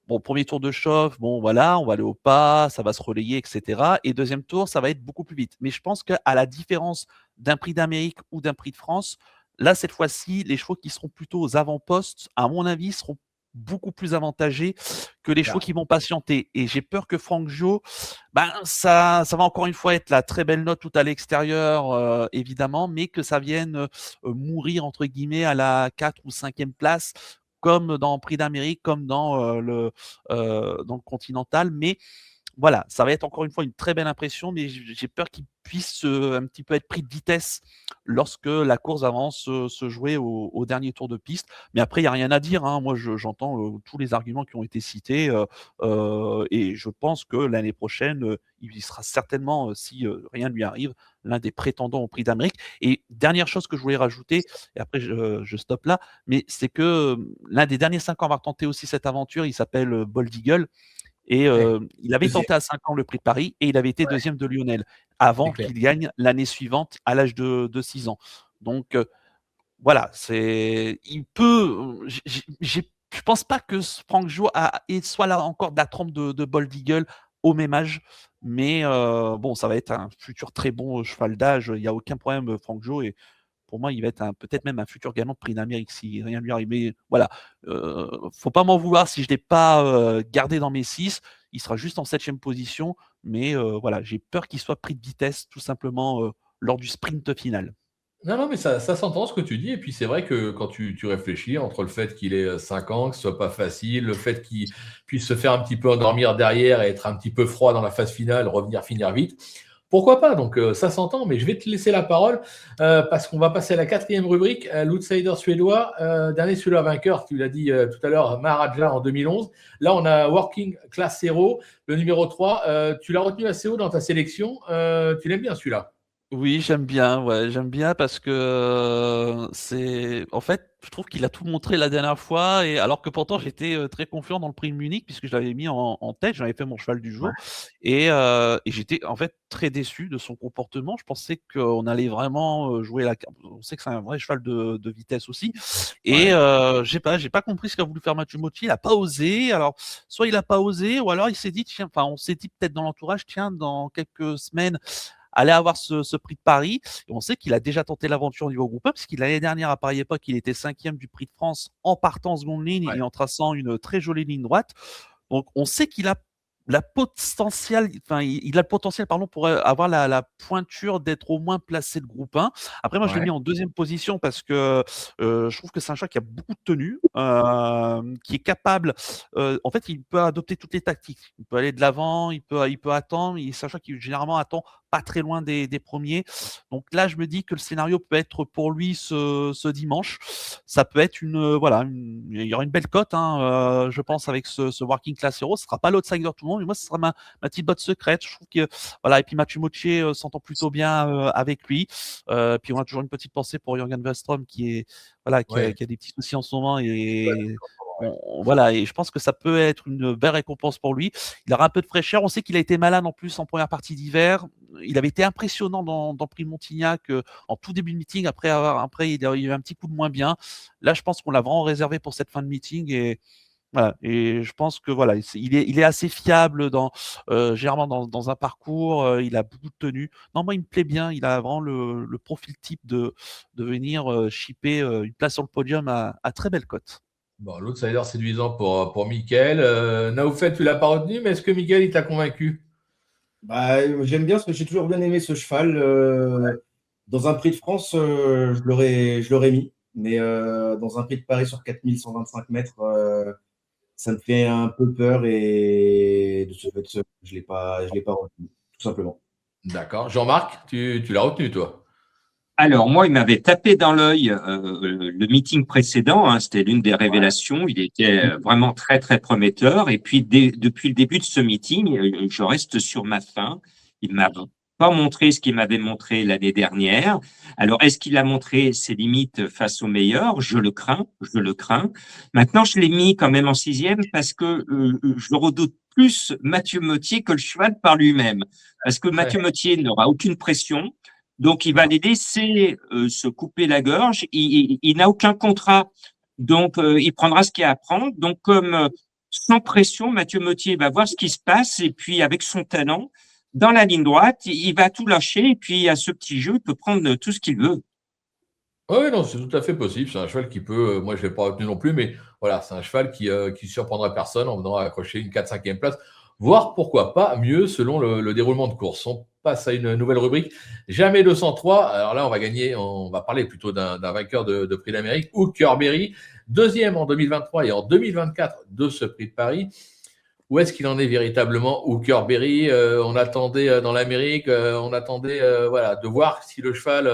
bon, premier tour de chauffe, bon voilà, on va aller au pas, ça va se relayer, etc. Et deuxième tour, ça va être beaucoup plus vite. Mais je pense qu'à la différence d'un prix d'Amérique ou d'un prix de France, Là, cette fois-ci, les chevaux qui seront plutôt aux avant-postes, à mon avis, seront beaucoup plus avantagés que les chevaux qui vont patienter. Et j'ai peur que Franck Jo, ça va encore une fois être la très belle note tout à l'extérieur, évidemment, mais que ça vienne mourir, entre guillemets, à la 4 ou 5e place, comme dans Prix d'Amérique, comme dans le Continental. Mais voilà, ça va être encore une fois une très belle impression, mais j'ai peur qu'il puisse un petit peu être pris de vitesse lorsque la course avance se jouer au dernier tour de piste. Mais après, il n'y a rien à dire, hein. Moi, j'entends tous les arguments qui ont été cités et je pense que l'année prochaine, il sera certainement, si rien ne lui arrive, l'un des prétendants au Prix d'Amérique. Et dernière chose que je voulais rajouter, et après je stoppe là, mais c'est que l'un des derniers 5 ans va retenter aussi cette aventure, il s'appelle Bold Eagle. Et il avait tenté à 5 ans le Prix de Paris et il avait été deuxième de Lionel avant qu'il gagne l'année suivante à l'âge de 6 ans. Donc voilà, il peut. Je pense pas que Franck Jo soit là encore de la trempe de Bold Eagle au même âge, mais bon, ça va être un futur très bon cheval d'âge. Il n'y a aucun problème, Franck Jo. Et pour moi, il va être peut-être même un futur gagnant de Prix d'Amérique si rien ne lui arrive. Mais voilà, faut pas m'en vouloir si je ne l'ai pas gardé dans mes 6. Il sera juste en 7e position. Mais voilà, j'ai peur qu'il soit pris de vitesse tout simplement lors du sprint final. Non, mais ça s'entend ce que tu dis. Et puis, c'est vrai que quand tu réfléchis entre le fait qu'il ait 5 ans, que ce soit pas facile, le fait qu'il puisse se faire un petit peu endormir derrière et être un petit peu froid dans la phase finale, finir vite, pourquoi pas? Donc, ça s'entend. Mais je vais te laisser la parole parce qu'on va passer à la 4e rubrique, l'outsider suédois, dernier suédois vainqueur. Tu l'as dit tout à l'heure, Maharaja en 2011. Là, on a Working Class Hero, le numéro 3. Tu l'as retenu assez haut dans ta sélection. Tu l'aimes bien celui-là? Oui, j'aime bien, ouais, j'aime bien parce que en fait, je trouve qu'il a tout montré la dernière fois et alors que pourtant j'étais très confiant dans le Prix de Munich puisque je l'avais mis en tête, j'en avais fait mon cheval du jour et j'étais en fait très déçu de son comportement. Je pensais qu'on allait vraiment jouer la carte. On sait que c'est un vrai cheval de vitesse aussi et j'ai pas compris ce qu'a voulu faire Mathieu Mottier. Il a pas osé. Alors soit il a pas osé ou alors il s'est dit tiens, enfin on s'est dit peut-être dans l'entourage tiens dans quelques semaines allait avoir ce Prix de Paris. Et on sait qu'il a déjà tenté l'aventure au niveau groupe 1, puisqu'il l'année dernière, à pareille époque, il était 5e du Prix de France en partant en seconde ligne et en traçant une très jolie ligne droite. Donc, on sait qu'il a il a le potentiel pour avoir la pointure d'être au moins placé de groupe 1. Après, moi, je l'ai mis en 2e position parce que je trouve que c'est un chat qui a beaucoup de tenue, qui est capable. En fait, il peut adopter toutes les tactiques. Il peut aller de l'avant, il peut attendre. C'est un chat qui généralement attend pas très loin des premiers. Donc là, je me dis que le scénario peut être pour lui ce dimanche. Ça peut être il y aura une belle cote, hein, je pense, avec ce Working Class Hero. Ce sera pas l'outsider tout le monde, mais moi, ce sera ma petite botte secrète. Je trouve que voilà. Et puis Mathieu Mottier s'entend plutôt bien avec lui. Puis on a toujours une petite pensée pour Jürgen Westrom qui a des petits soucis en ce moment et voilà, et je pense que ça peut être une belle récompense pour lui. Il aura un peu de fraîcheur. On sait qu'il a été malade en plus en première partie d'hiver. Il avait été impressionnant dans Prix Montignac en tout début de meeting. Après, il y a eu un petit coup de moins bien. Là, je pense qu'on l'a vraiment réservé pour cette fin de meeting et voilà. Et je pense que voilà, il est assez fiable généralement dans un parcours. Il a beaucoup de tenue. Non, moi, il me plaît bien. Il a vraiment le profil type de venir shipper une place sur le podium à très belle cote. Bon, l'outsider séduisant pour Mickaël. Naoufel, tu l'as pas retenu, mais est-ce que Mickaël, il t'a convaincu? J'aime bien parce que j'ai toujours bien aimé ce cheval. Dans un Prix de France, je l'aurais mis. Mais dans un Prix de Paris sur 4125 mètres, ça me fait un peu peur et de ce fait, je l'ai pas retenu, tout simplement. D'accord. Jean-Marc, tu l'as retenu, toi? Alors, moi, il m'avait tapé dans l'œil le meeting précédent, hein, c'était l'une des révélations. Il était vraiment très, très prometteur. Et puis, depuis le début de ce meeting, je reste sur ma faim. Il m'a pas montré ce qu'il m'avait montré l'année dernière. Alors, est-ce qu'il a montré ses limites face aux meilleurs? Je le crains. Maintenant, je l'ai mis quand même en 6e parce que je redoute plus Mathieu Mottier que le cheval par lui-même. Parce que Mathieu Mottier n'aura aucune pression. Donc, il va les laisser se couper la gorge. Il n'a aucun contrat, donc il prendra ce qu'il y a à prendre. Donc, comme sans pression, Mathieu Mottier va voir ce qui se passe et puis avec son talent, dans la ligne droite, il va tout lâcher et puis à ce petit jeu, il peut prendre tout ce qu'il veut. Oui, non, c'est tout à fait possible. C'est un cheval qui peut, moi je ne l'ai pas retenu non plus, mais voilà, c'est un cheval qui surprendra personne en venant accrocher une 4-5e place, voire pourquoi pas mieux selon le déroulement de course. On passe à une nouvelle rubrique. Jamais 203. Alors là, on va parler plutôt d'un vainqueur de Prix d'Amérique, Hooker Berry, deuxième en 2023 et en 2024 de ce Prix de Paris. Où est-ce qu'il en est véritablement, Hooker Berry? On attendait dans l'Amérique, on attendait voilà, de voir si le cheval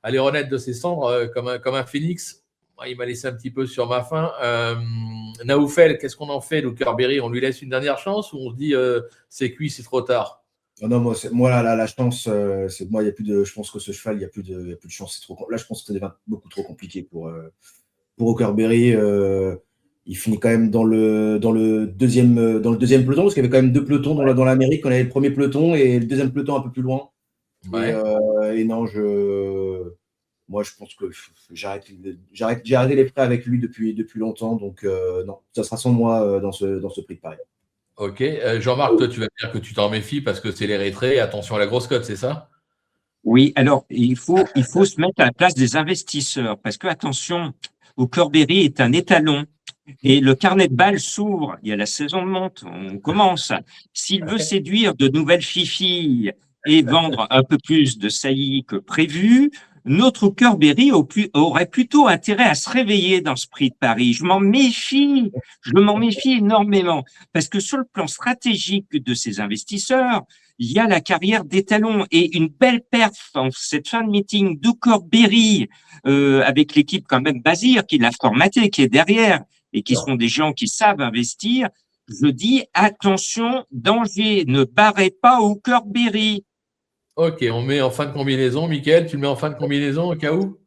allait renaître de ses cendres comme un phénix. Moi, il m'a laissé un petit peu sur ma faim. Naoufel, qu'est-ce qu'on en fait, Hooker Berry? On lui laisse une dernière chance ou on se dit c'est cuit, c'est trop tard? Non, moi la chance, c'est moi, il y a plus de. Je pense que ce cheval, il y a plus de chance. C'est trop. Là, je pense que ça devient beaucoup trop compliqué pour Hooker Berry. Il finit quand même dans le deuxième peloton, parce qu'il y avait quand même deux pelotons dans l'Amérique. On avait le premier peloton et le deuxième peloton un peu plus loin. Ouais. Et non, moi je pense que j'ai arrêté les frais avec lui depuis longtemps. Donc non, ça sera sans moi dans ce Prix de Paris. Ok. Jean-Marc, toi, tu vas me dire que tu t'en méfies parce que c'est l'Érythrée. Attention à la grosse cote, c'est ça? Oui, alors il faut se mettre à la place des investisseurs parce que attention, Hooker Berry est un étalon. Et le carnet de balles s'ouvre. Il y a la saison de monte. On commence. S'il veut séduire de nouvelles filles et vendre un peu plus de saillies que prévu, notre Hooker Berry aurait plutôt intérêt à se réveiller dans ce Prix de Paris. Je m'en méfie énormément parce que sur le plan stratégique de ces investisseurs, il y a la carrière d'étalon et une belle perf en cette fin de meeting d'Hooker Berry avec l'équipe quand même Bazir qui l'a formaté, qui est derrière et qui sont des gens qui savent investir, je dis attention, danger, ne barrez pas Hooker Berry. Ok, on met en fin de combinaison. Mickaël, tu le mets en fin de combinaison au cas où?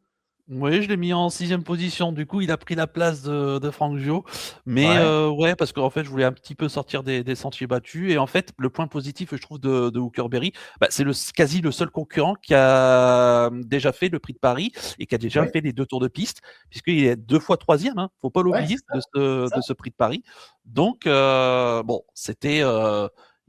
Oui, je l'ai mis en 6e position. Du coup, il a pris la place de Franck Gio. Mais Ouais. ouais, parce qu'en fait, je voulais un petit peu sortir des sentiers battus. Et en fait, le point positif, je trouve, de Hooker Berry, c'est quasi le seul concurrent qui a déjà fait le Prix de Paris et qui a déjà Ouais. fait les 2 tours de piste, puisqu'il est 2 fois 3e. Hein, faut pas Ouais, l'oublier c'est de ça. ce Prix de Paris. Donc, bon, c'était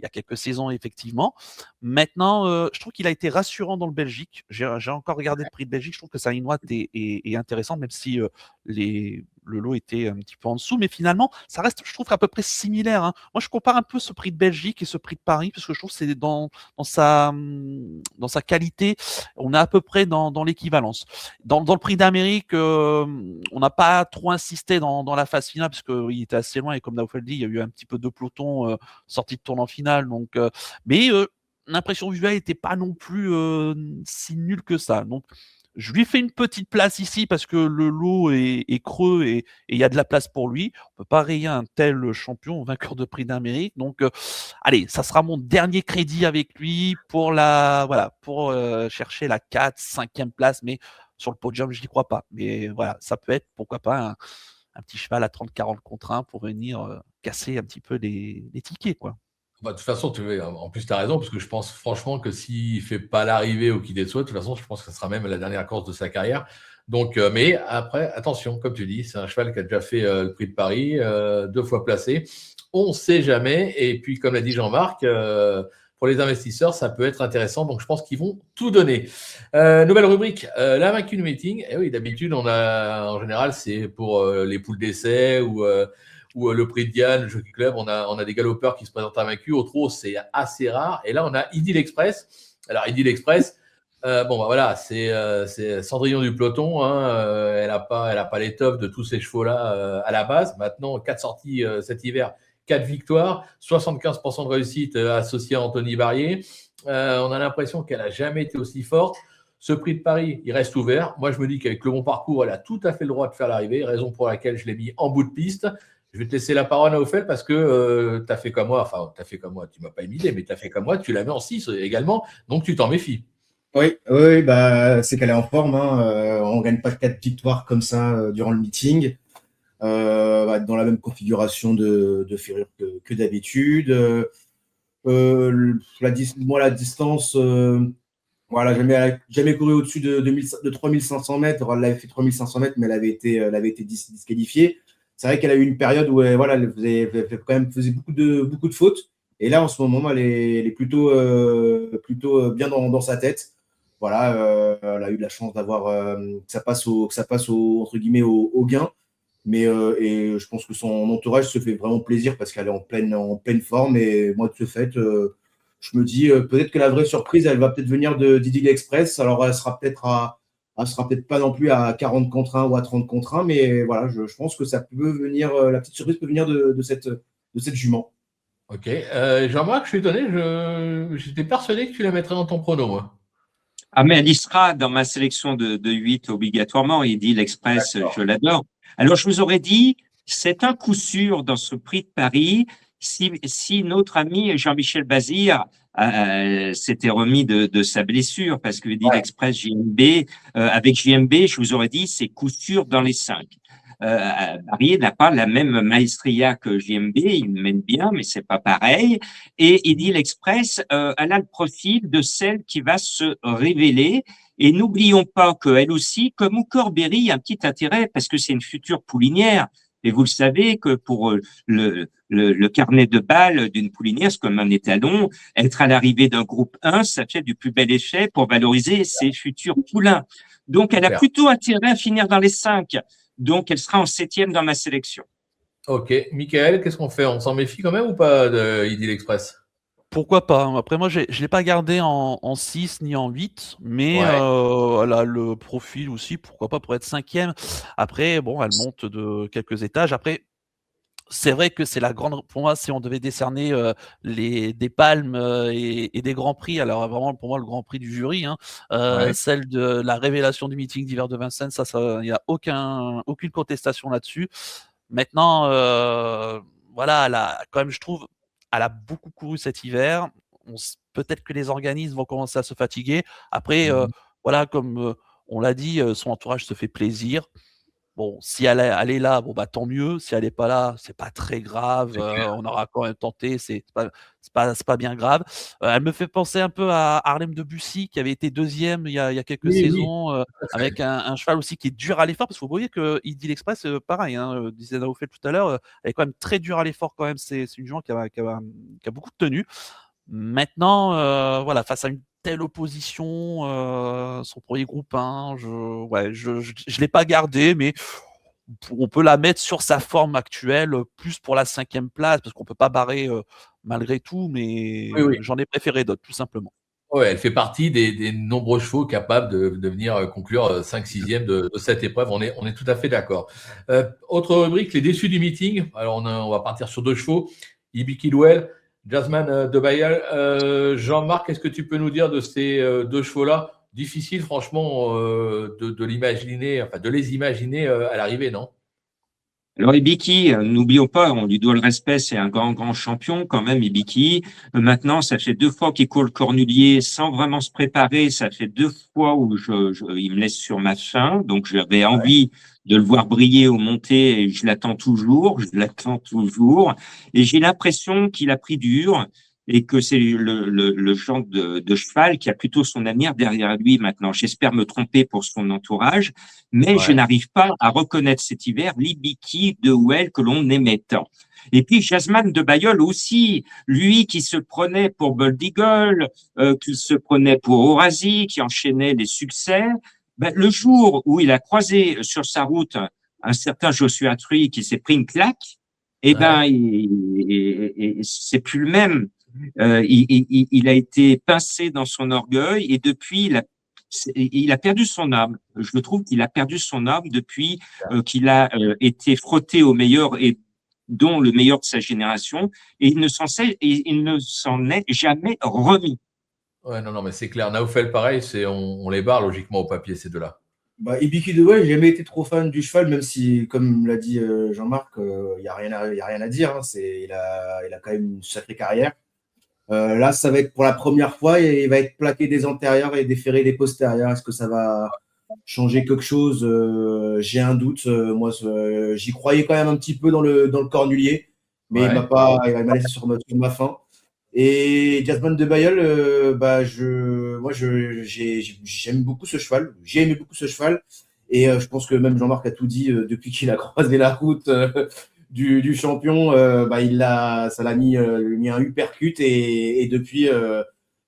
il y a quelques saisons, effectivement. Maintenant, je trouve qu'il a été rassurant dans le Belgique. J'ai encore regardé le Prix de Belgique. Je trouve que sa ligne droite est intéressante, même si le lot était un petit peu en dessous. Mais finalement, ça reste, je trouve, à peu près similaire. Hein. Moi, je compare un peu ce Prix de Belgique et ce Prix de Paris, parce que je trouve que c'est dans sa qualité, on est à peu près dans l'équivalence. Dans le Prix d'Amérique, on n'a pas trop insisté dans la phase finale, parce qu'il était assez loin. Et comme Naoufel dit, il y a eu un petit peu de peloton sorti de tournant final. Donc, mais l'impression visuelle n'était pas non plus si nulle que ça. Donc, je lui fais une petite place ici parce que le lot est creux et il y a de la place pour lui. On ne peut pas rayer un tel champion, vainqueur de Prix d'Amérique. Donc, allez, ça sera mon dernier crédit avec lui pour chercher la 4, 5e place. Mais sur le podium, je n'y crois pas. Mais voilà, ça peut être, pourquoi pas, un petit cheval à 30-40 contre 1 pour venir casser un petit peu les tickets, quoi. Bah, de toute façon, en plus, tu as raison, parce que je pense franchement que s'il ne fait pas l'arrivée ou qu'il déçoit, de toute façon, je pense que ce sera même la dernière course de sa carrière. Donc, mais après, attention, comme tu dis, c'est un cheval qui a déjà fait le Prix de Paris, 2 fois placé. On ne sait jamais. Et puis, comme l'a dit Jean-Marc, pour les investisseurs, ça peut être intéressant. Donc, je pense qu'ils vont tout donner. Nouvelle rubrique, la vaincue du meeting. Et oui, d'habitude, en général, c'est pour les poules d'essai ou le prix de Diane, le Jockey Club, on a des galopeurs qui se présentent à vaincu. Au trot, c'est assez rare. Et là, on a Idyll Express. Alors, Idyll Express, voilà, c'est Cendrillon du peloton. Hein, elle n'a pas l'étoffe de tous ces chevaux-là à la base. Maintenant, 4 sorties cet hiver, 4 victoires, 75% de réussite associée à Anthony Barrier. On a l'impression qu'elle n'a jamais été aussi forte. Ce Prix de Paris, il reste ouvert. Moi, je me dis qu'avec le bon parcours, elle a tout à fait le droit de faire l'arrivée, raison pour laquelle je l'ai mis en bout de piste. Je vais te laisser la parole à Ophel parce que tu as fait comme moi, tu ne m'as pas imité, mais tu as fait comme moi, tu la mets en 6 également, donc tu t'en méfies. Oui, c'est qu'elle est en forme. Hein. On ne gagne pas 4 victoires comme ça durant le meeting. Dans la même configuration de ferrure que d'habitude. La distance, jamais couru au-dessus de 3500 mètres. Elle avait fait 3500 mètres, mais elle avait été disqualifiée. C'est vrai qu'elle a eu une période où elle faisait beaucoup de fautes. Et là, en ce moment, elle est plutôt bien dans sa tête. voilà, elle a eu de la chance d'avoir que ça passe au entre guillemets au gain. Mais et je pense que son entourage se fait vraiment plaisir parce qu'elle est en pleine forme. Et moi, de ce fait, je me dis peut-être que la vraie surprise, elle va peut-être venir de Didi Express. Alors, elle sera peut-être pas non plus à 40 contre 1 ou à 30 contre 1, mais voilà, je pense que ça peut venir, la petite surprise peut venir de cette jument. Ok. Jean-Marc, je suis étonné. J'étais persuadé que tu la mettrais dans ton prono, moi. Ah, mais elle y sera dans ma sélection de 8 obligatoirement. Il dit l'Express, je l'adore. Alors, je vous aurais dit, c'est un coup sûr dans ce prix de Paris si notre ami Jean-Michel Bazir s'était remis de sa blessure, parce que dit l'Express JMB, avec JMB, je vous aurais dit, c'est coup sûr dans les 5. Barrier n'a pas la même maestria que JMB, il mène bien, mais c'est pas pareil. Et il dit l'Express, elle a le profil de celle qui va se révéler. Et n'oublions pas qu'elle aussi, comme Corberry, a un petit intérêt parce que c'est une future poulinière. Et vous le savez que pour le carnet de balles d'une poulinière, c'est comme un étalon, être à l'arrivée d'un groupe 1, ça fait du plus bel effet pour valoriser ses futurs poulains. Donc, elle a plutôt intérêt à finir dans les 5. Donc, elle sera en 7e dans ma sélection. Ok. Michael, qu'est-ce qu'on fait? On s'en méfie quand même ou pas de Idyll Express? Pourquoi pas? Après, moi, je ne l'ai pas gardé en 6 ni en 8, mais elle a le profil aussi, pourquoi pas, pour être 5e. Après, bon, elle monte de quelques étages. Après, c'est vrai que c'est la grande. Pour moi, si on devait décerner des palmes et des grands prix, alors vraiment pour moi le grand prix du jury, celle de la révélation du meeting d'hiver de Vincennes, ça, il n'y a aucune contestation là-dessus. Maintenant, voilà, quand même, je trouve, elle a beaucoup couru cet hiver. Peut-être que les organismes vont commencer à se fatiguer. Après, voilà, comme on l'a dit, son entourage se fait plaisir. Bon, si elle est là, bon bah tant mieux. Si elle n'est pas là, c'est pas très grave. On aura quand même tenté. C'est pas bien grave. Elle me fait penser un peu à Harlem Debussy qui avait été 2e il y a quelques saisons avec un cheval aussi qui est dur à l'effort parce que vous voyez que Idyll Express, pareil, disait Naoufel tout à l'heure, elle est quand même très dur à l'effort quand même. C'est une jument qui a beaucoup de tenue. Maintenant, voilà, face à une telle opposition, son premier groupe 1, je l'ai pas gardé, mais on peut la mettre sur sa forme actuelle, plus pour la 5e place, parce qu'on peut pas barrer malgré tout, mais j'en ai préféré d'autres, tout simplement. Ouais, elle fait partie des nombreux chevaux capables de venir conclure 5-6e de cette épreuve. On est tout à fait d'accord. Autre rubrique, les déçus du meeting. Alors, on va partir sur 2 chevaux. Ibiki Duel, Jasmine de Bayal. Jean-Marc, qu'est-ce que tu peux nous dire de ces 2 chevaux-là? Difficile, franchement, de l'imaginer, enfin, de les imaginer à l'arrivée, non? Alors, Ibiki, n'oublions pas, on lui doit le respect, c'est un grand champion quand même, Ibiki. Maintenant, ça fait 2 fois qu'il court le Cornulier sans vraiment se préparer. Ça fait 2 fois où il me laisse sur ma faim. Donc, j'avais envie de le voir briller au montées et je l'attends toujours. Et j'ai l'impression qu'il a pris dur et que c'est le genre de cheval qui a plutôt son avenir derrière lui maintenant. J'espère me tromper pour son entourage, mais je n'arrive pas à reconnaître cet hiver l'Ibiki de Well que l'on aimait tant. Et puis Jasmine de Bayeul aussi, lui qui se prenait pour Bold Eagle, qui se prenait pour Orasi, qui enchaînait les succès, ben, le jour où il a croisé sur sa route un certain Joshua Tree qui s'est pris une claque, eh ben, c'est plus le même. Il a été pincé dans son orgueil et depuis, il a perdu son âme. Je le trouve qu'il a perdu son âme depuis qu'il a été frotté au meilleur et dont le meilleur de sa génération et il ne s'en est jamais remis. Ouais, non, mais c'est clair. Naoufel, pareil, on les barre logiquement au papier, ces 2-là. Bah, Ibiki de Way, j'ai jamais été trop fan du cheval, même si, comme l'a dit Jean-Marc, il n'y a rien à dire. Hein. Il a quand même une sacrée carrière. Là, ça va être pour la première fois et il va être plaqué des antérieurs et déféré des postérieurs. Est-ce que ça va changer quelque chose? J'ai un doute. Moi, j'y croyais quand même un petit peu dans le Cornulier, mais il m'a laissé sur ma faim. Et Jasmine de Bayeul, j'aime beaucoup ce cheval. J'ai aimé beaucoup ce cheval. Et je pense que même Jean-Marc a tout dit depuis qu'il a croisé la route du champion. Ça l'a mis un uppercut et depuis,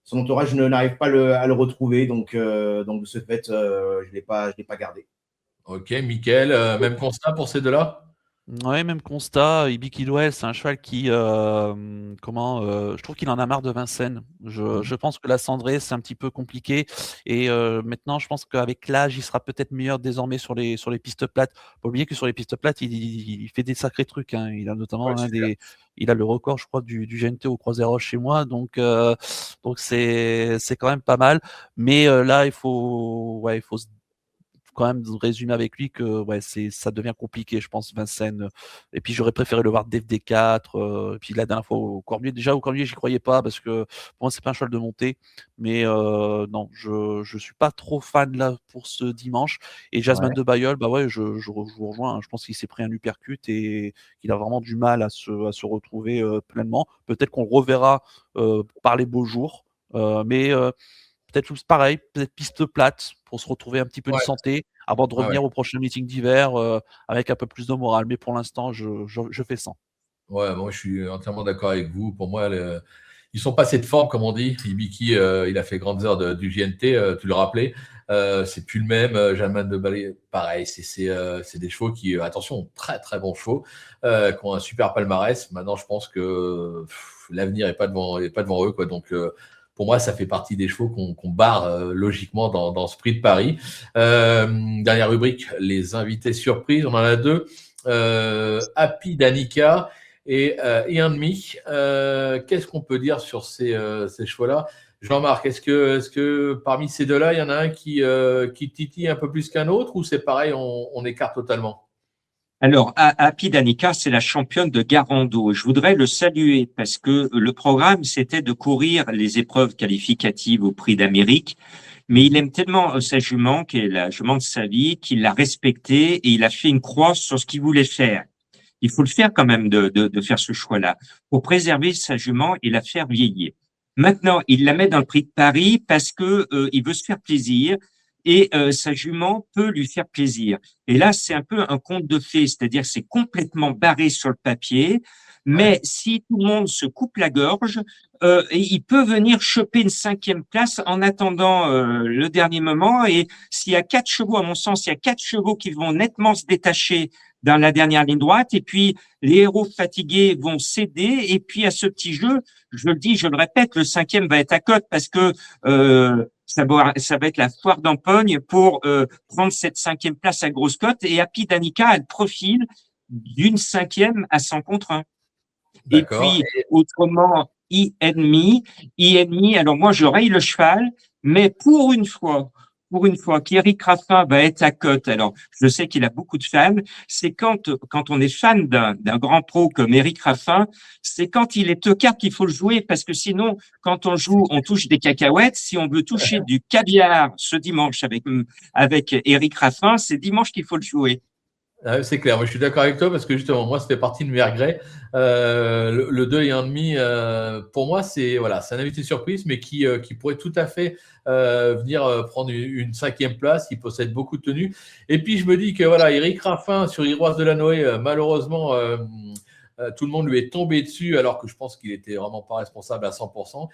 son entourage n'arrive pas à le retrouver. Donc de ce fait, je l'ai pas gardé. Ok, Mickaël, même constat pour ces deux-là? Ouais, même constat. Ibi Kidwell, c'est un cheval qui, je trouve qu'il en a marre de Vincennes. Je pense que la cendrée, c'est un petit peu compliqué. Et maintenant, je pense qu'avec l'âge, il sera peut-être meilleur désormais sur les pistes plates. Pas oublier que sur les pistes plates, il fait des sacrés trucs, hein. Il a notamment Ouais, c'est clair. il a le record, je crois, du GNT au Croisé-Roche chez moi. Donc c'est quand même pas mal. Mais là, il faut quand même résumer avec lui que ouais, ça devient compliqué, je pense, Vincennes. Et puis j'aurais préféré le voir DFD4. Et puis la dernière fois au Cormier, déjà au Cormier, j'y croyais pas parce que pour moi, c'est pas un cheval de montée. Mais non, je suis pas trop fan là pour ce dimanche. Et Jasmine Ouais. de Bayeul, bah ouais, je vous rejoins, hein. Je pense qu'il s'est pris un uppercut et qu'il a vraiment du mal à se retrouver pleinement. Peut-être qu'on le reverra par les beaux jours. Mais peut-être pareil, peut-être piste plate pour se retrouver un petit peu une Ouais, santé avant de ouais, ouais. revenir au prochain meeting d'hiver avec un peu plus de morale. Mais pour l'instant, je fais sans. Ouais, moi je suis entièrement d'accord avec vous. Pour moi, ils sont passés de forme, comme on dit. Ibiki, il a fait grandes heures du JNT, tu le rappelais. C'est plus le même. Jaman de Ballet, pareil. C'est des chevaux qui, attention, ont très très bons chevaux, qui ont un super palmarès. Maintenant, je pense que l'avenir est pas devant eux, quoi. Donc, pour moi, ça fait partie des chevaux qu'on barre logiquement dans ce prix de Paris. Dernière rubrique, les invités surprises. On en a deux. Happy Danica et Ian Me. Qu'est-ce qu'on peut dire sur ces chevaux-là? Jean-Marc, est-ce que parmi ces deux-là, il y en a un qui titille un peu plus qu'un autre ou c'est pareil, on écarte totalement? Alors, Happy Danica, c'est la championne de Garando. Je voudrais le saluer parce que le programme, c'était de courir les épreuves qualificatives au Prix d'Amérique. Mais il aime tellement sa jument, qui est la jument de sa vie, qu'il l'a respectée et il a fait une croix sur ce qu'il voulait faire. Il faut le faire quand même de faire ce choix-là pour préserver sa jument et la faire vieillir. Maintenant, il la met dans le Prix de Paris parce que il veut se faire plaisir et sa jument peut lui faire plaisir. Et là, c'est un peu un conte de fées, c'est-à-dire c'est complètement barré sur le papier. Ouais. Mais si tout le monde se coupe la gorge, il peut venir choper une 5e place en attendant le dernier moment. Et s'il y a 4 chevaux, à mon sens, il y a 4 chevaux qui vont nettement se détacher dans la dernière ligne droite. Et puis, les héros fatigués vont céder. Et puis, à ce petit jeu, je le dis, je le répète, le 5e va être à cote parce que ça va être la foire d'empogne pour prendre cette 5e place à grosse cote. Et Happy Danica a le profil d'une 5e à 100 contre 1. Et D'accord. puis, autrement, E-Enemy, alors moi, je raye le cheval, mais pour une fois qu'Éric Raffin va être à cote, alors je sais qu'il a beaucoup de fans, c'est quand on est fan d'un grand pro comme Éric Raffin, c'est quand il est tocard qu'il faut le jouer, parce que sinon, quand on joue, on touche des cacahuètes. Si on veut toucher du caviar ce dimanche avec Éric Raffin, c'est dimanche qu'il faut le jouer. Ah, c'est clair, moi je suis d'accord avec toi parce que justement, moi, ça fait partie de mes regrets. Le 2,5, pour moi, c'est voilà, c'est un invité surprise, mais qui pourrait tout à fait venir prendre une 5e place. Il possède beaucoup de tenues. Et puis, je me dis que voilà, Eric Raffin sur Iroise de la Noé, malheureusement, tout le monde lui est tombé dessus alors que je pense qu'il était vraiment pas responsable à 100%.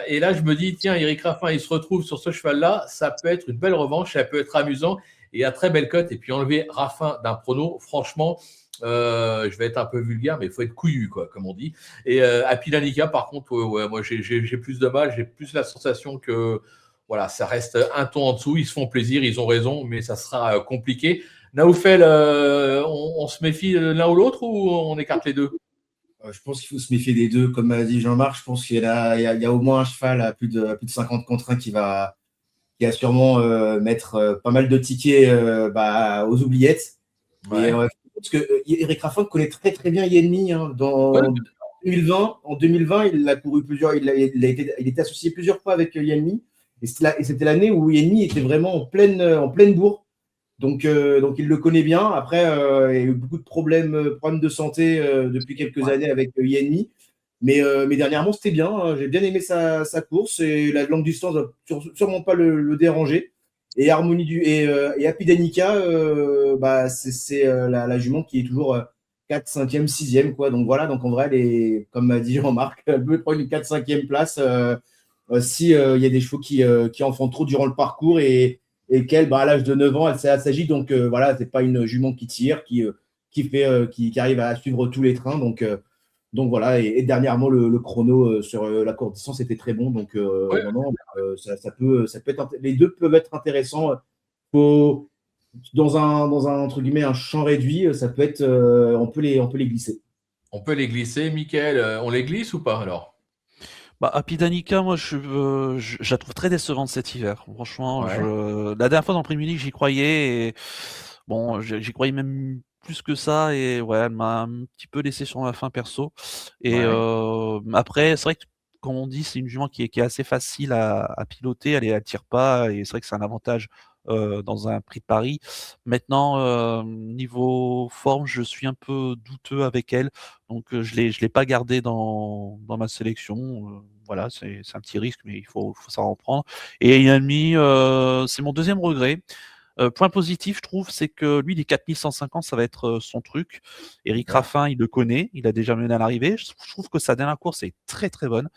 Et là, je me dis, tiens, Eric Raffin, il se retrouve sur ce cheval-là. Ça peut être une belle revanche, ça peut être amusant et à très belle cote. Et puis enlever Raffin d'un prono, franchement, je vais être un peu vulgaire, mais il faut être couillu, quoi, comme on dit. Et Happy Danica, par contre, ouais, moi j'ai plus de mal, j'ai plus la sensation que voilà, ça reste un ton en dessous. Ils se font plaisir, ils ont raison, mais ça sera compliqué. Naoufel, on se méfie l'un ou l'autre ou on écarte les deux? Je pense qu'il faut se méfier des deux. Comme a dit Jean-Marc, je pense qu'il y a au moins un cheval à plus de 50 contre 1 qui va sûrement mettre pas mal de tickets aux oubliettes. Et Ouais. parce que Eric Raffin connaît très très bien Yenmi. Hein, Ouais, en 2020, il a couru il était associé plusieurs fois avec Yenmi. Et c'était l'année où Yenmi était vraiment en pleine bourre. Donc il le connaît bien. Après, il y a eu beaucoup de problèmes de santé depuis quelques années avec Yenmi. Mais dernièrement, c'était bien. Hein. J'ai bien aimé sa course et la longue distance ne va sûrement pas le déranger. Et et Happy Danica, c'est la jument qui est toujours 4, 5e, 6e. Quoi. Donc voilà, donc en vrai, comme a dit Jean-Marc, elle peut prendre une 4, 5e place. si il y a des chevaux qui en font trop durant le parcours et qu'elle, à l'âge de 9 ans, elle s'agit. Donc voilà, c'est pas une jument qui tire, qui arrive à suivre tous les trains. Donc voilà, et dernièrement, le chrono sur la courte distance était très bon. Donc Ouais. non, ça peut être, les deux peuvent être intéressants. Faut, dans un entre guillemets un champ réduit, ça peut être, on peut les glisser. On peut les glisser. Mickaël, on les glisse ou pas alors? Happy Danica, moi, je la trouve très décevante cet hiver. Franchement, Ouais. la dernière fois dans le Prix Munich, j'y croyais. Et bon, j'y croyais même plus que ça. Et ouais, elle m'a un petit peu laissé sur la fin perso. Et Ouais. après, c'est vrai que, comme on dit, c'est une jument qui est assez facile à piloter. Elle tire pas. Et c'est vrai que c'est un avantage dans un Prix de Paris. Maintenant, niveau forme, je suis un peu douteux avec elle. Donc, je l'ai pas gardé dans ma sélection. Voilà, c'est un petit risque, mais il faut s'en reprendre. Et Yanmi, c'est mon deuxième regret. Point positif, je trouve, c'est que lui, les 4150, ça va être son truc. Eric D'accord. Raffin, il le connaît, il a déjà mené à l'arrivée. Je trouve que sa dernière course est très très bonne.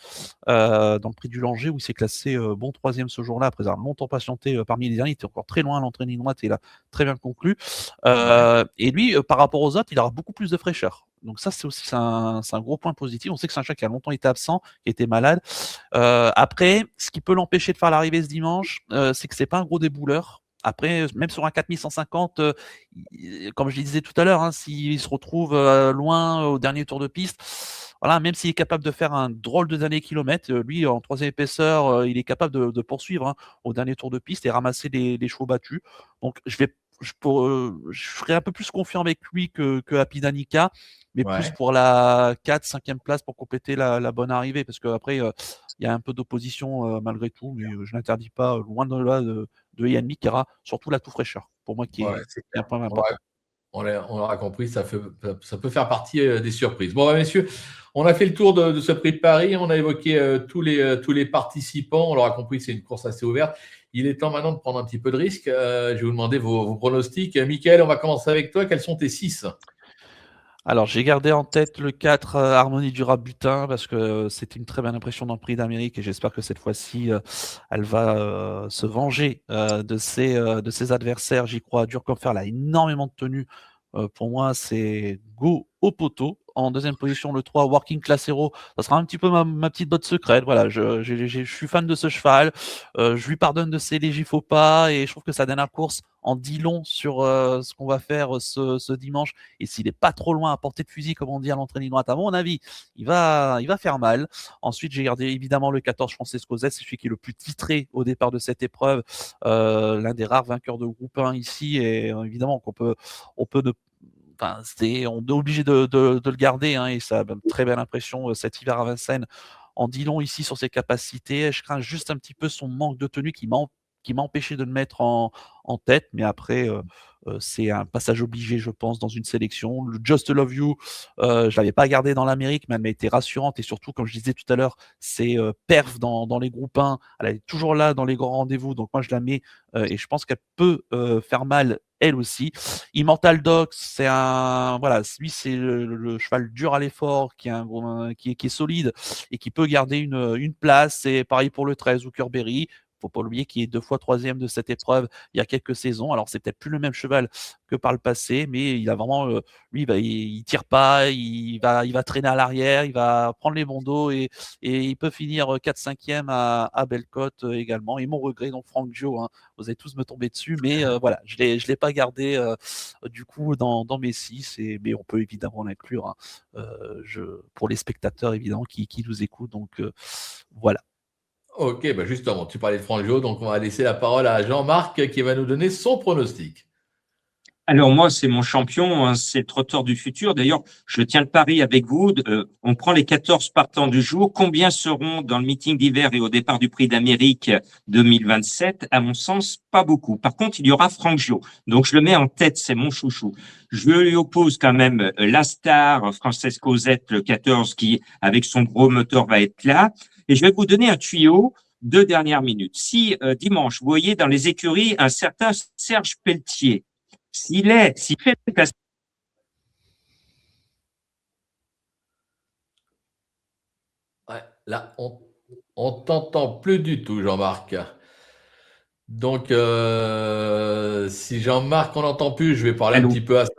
Dans le prix du Langer, où il s'est classé bon troisième ce jour-là, après avoir longtemps patienté parmi les derniers, il était encore très loin à l'entrée ligne droite et il a très bien conclu. Ouais. Et lui, par rapport aux autres, il aura beaucoup plus de fraîcheur. Donc ça, c'est un gros point positif. On sait que c'est un chat qui a longtemps été absent, qui était malade. Après, ce qui peut l'empêcher de faire l'arrivée ce dimanche, c'est que c'est pas un gros débouleur. Après, même sur un 4150, comme je le disais tout à l'heure, hein, s'il se retrouve loin au dernier tour de piste, voilà, même s'il est capable de faire un drôle de dernier kilomètre, lui, en troisième épaisseur, il est capable de poursuivre hein, au dernier tour de piste et ramasser les chevaux battus. Donc, je serais un peu plus confiant avec lui que Happy Danica, mais plus Ouais. pour la 4, 5e place pour compléter la bonne arrivée, parce qu'après, il y a un peu d'opposition malgré tout, mais je n'interdis pas, loin de là, de Yannick qui aura surtout la tout fraîcheur, pour moi qui Ouais, est c'est un clair. point important. On l'aura compris, ça peut faire partie des surprises. Bon, messieurs, on a fait le tour de ce prix de Paris. On a évoqué tous les participants. On l'aura compris, c'est une course assez ouverte. Il est temps maintenant de prendre un petit peu de risque. Je vais vous demander vos pronostics. Mickaël, on va commencer avec toi. Quels sont tes 6? Alors, j'ai gardé en tête le 4 Harmonie du Rabutin parce que c'était une très bonne impression dans le Prix d'Amérique et j'espère que cette fois-ci, elle va se venger de ses adversaires. J'y crois dur comme fer. Elle a énormément de tenue. Pour moi, c'est go au poteau. En deuxième position, le 3 Working Class Hero. Ça sera un petit peu ma petite botte secrète. Voilà, je suis fan de ce cheval. Je lui pardonne de ses légers faux pas et je trouve que sa dernière course en dit long sur ce qu'on va faire ce dimanche. Et s'il n'est pas trop loin à portée de fusil, comme on dit à l'entraînement droite, à mon avis, il va faire mal. Ensuite, j'ai gardé évidemment le 14 Francesco Z, c'est celui qui est le plus titré au départ de cette épreuve, l'un des rares vainqueurs de groupe 1 ici, et évidemment on peut ne Enfin, on est obligé de le garder hein, et ça a une très belle impression cet hiver à Vincennes. En dit long ici sur ses capacités. Je crains juste un petit peu son manque de tenue qui m'a empêché de le mettre en tête. Mais après, c'est un passage obligé, je pense, dans une sélection. Le Just Love You, je ne l'avais pas gardé dans l'Amérique, mais elle m'a été rassurante. Et surtout, comme je disais tout à l'heure, c'est perf dans les groupes 1. Elle est toujours là dans les grands rendez-vous. Donc moi, je la mets et je pense qu'elle peut faire mal elle aussi. Immortal Dogs, c'est lui c'est le cheval dur à l'effort, qui est solide et qui peut garder une place. C'est pareil pour le 13 Hookerberry. Faut pas oublier qu'il est 2 fois troisième de cette épreuve il y a quelques saisons. Alors c'est peut-être plus le même cheval que par le passé, mais il a vraiment, lui, il tire pas, il va traîner à l'arrière, il va prendre les bandeaux et il peut finir 4-5e à Bellecote également. Et mon regret, donc Frank Joe, hein, vous allez tous me tomber dessus, mais voilà, je l'ai pas gardé du coup dans mes 6, mais on peut évidemment l'inclure hein, pour les spectateurs évidemment qui nous écoutent. Donc voilà. Ok, justement, tu parlais de Franck Jo, donc on va laisser la parole à Jean-Marc qui va nous donner son pronostic. Alors moi, c'est mon champion, hein, c'est le trotteur du futur. D'ailleurs, je tiens le pari avec vous. On prend les 14 partants du jour. Combien seront dans le meeting d'hiver et au départ du Prix d'Amérique 2027? À mon sens, pas beaucoup. Par contre, il y aura Franck Jo. Donc, je le mets en tête, c'est mon chouchou. Je lui oppose quand même la star Francesco Z, le 14, qui, avec son gros moteur, va être là. Et je vais vous donner un tuyau. 2 dernières minutes. Si dimanche, vous voyez dans les écuries un certain Serge Pelletier, s'il fait le classement. Ouais, là, On t'entend plus du tout, Jean-Marc. Donc, si Jean-Marc, on n'entend plus, je vais parler un Allô? petit peu à ça.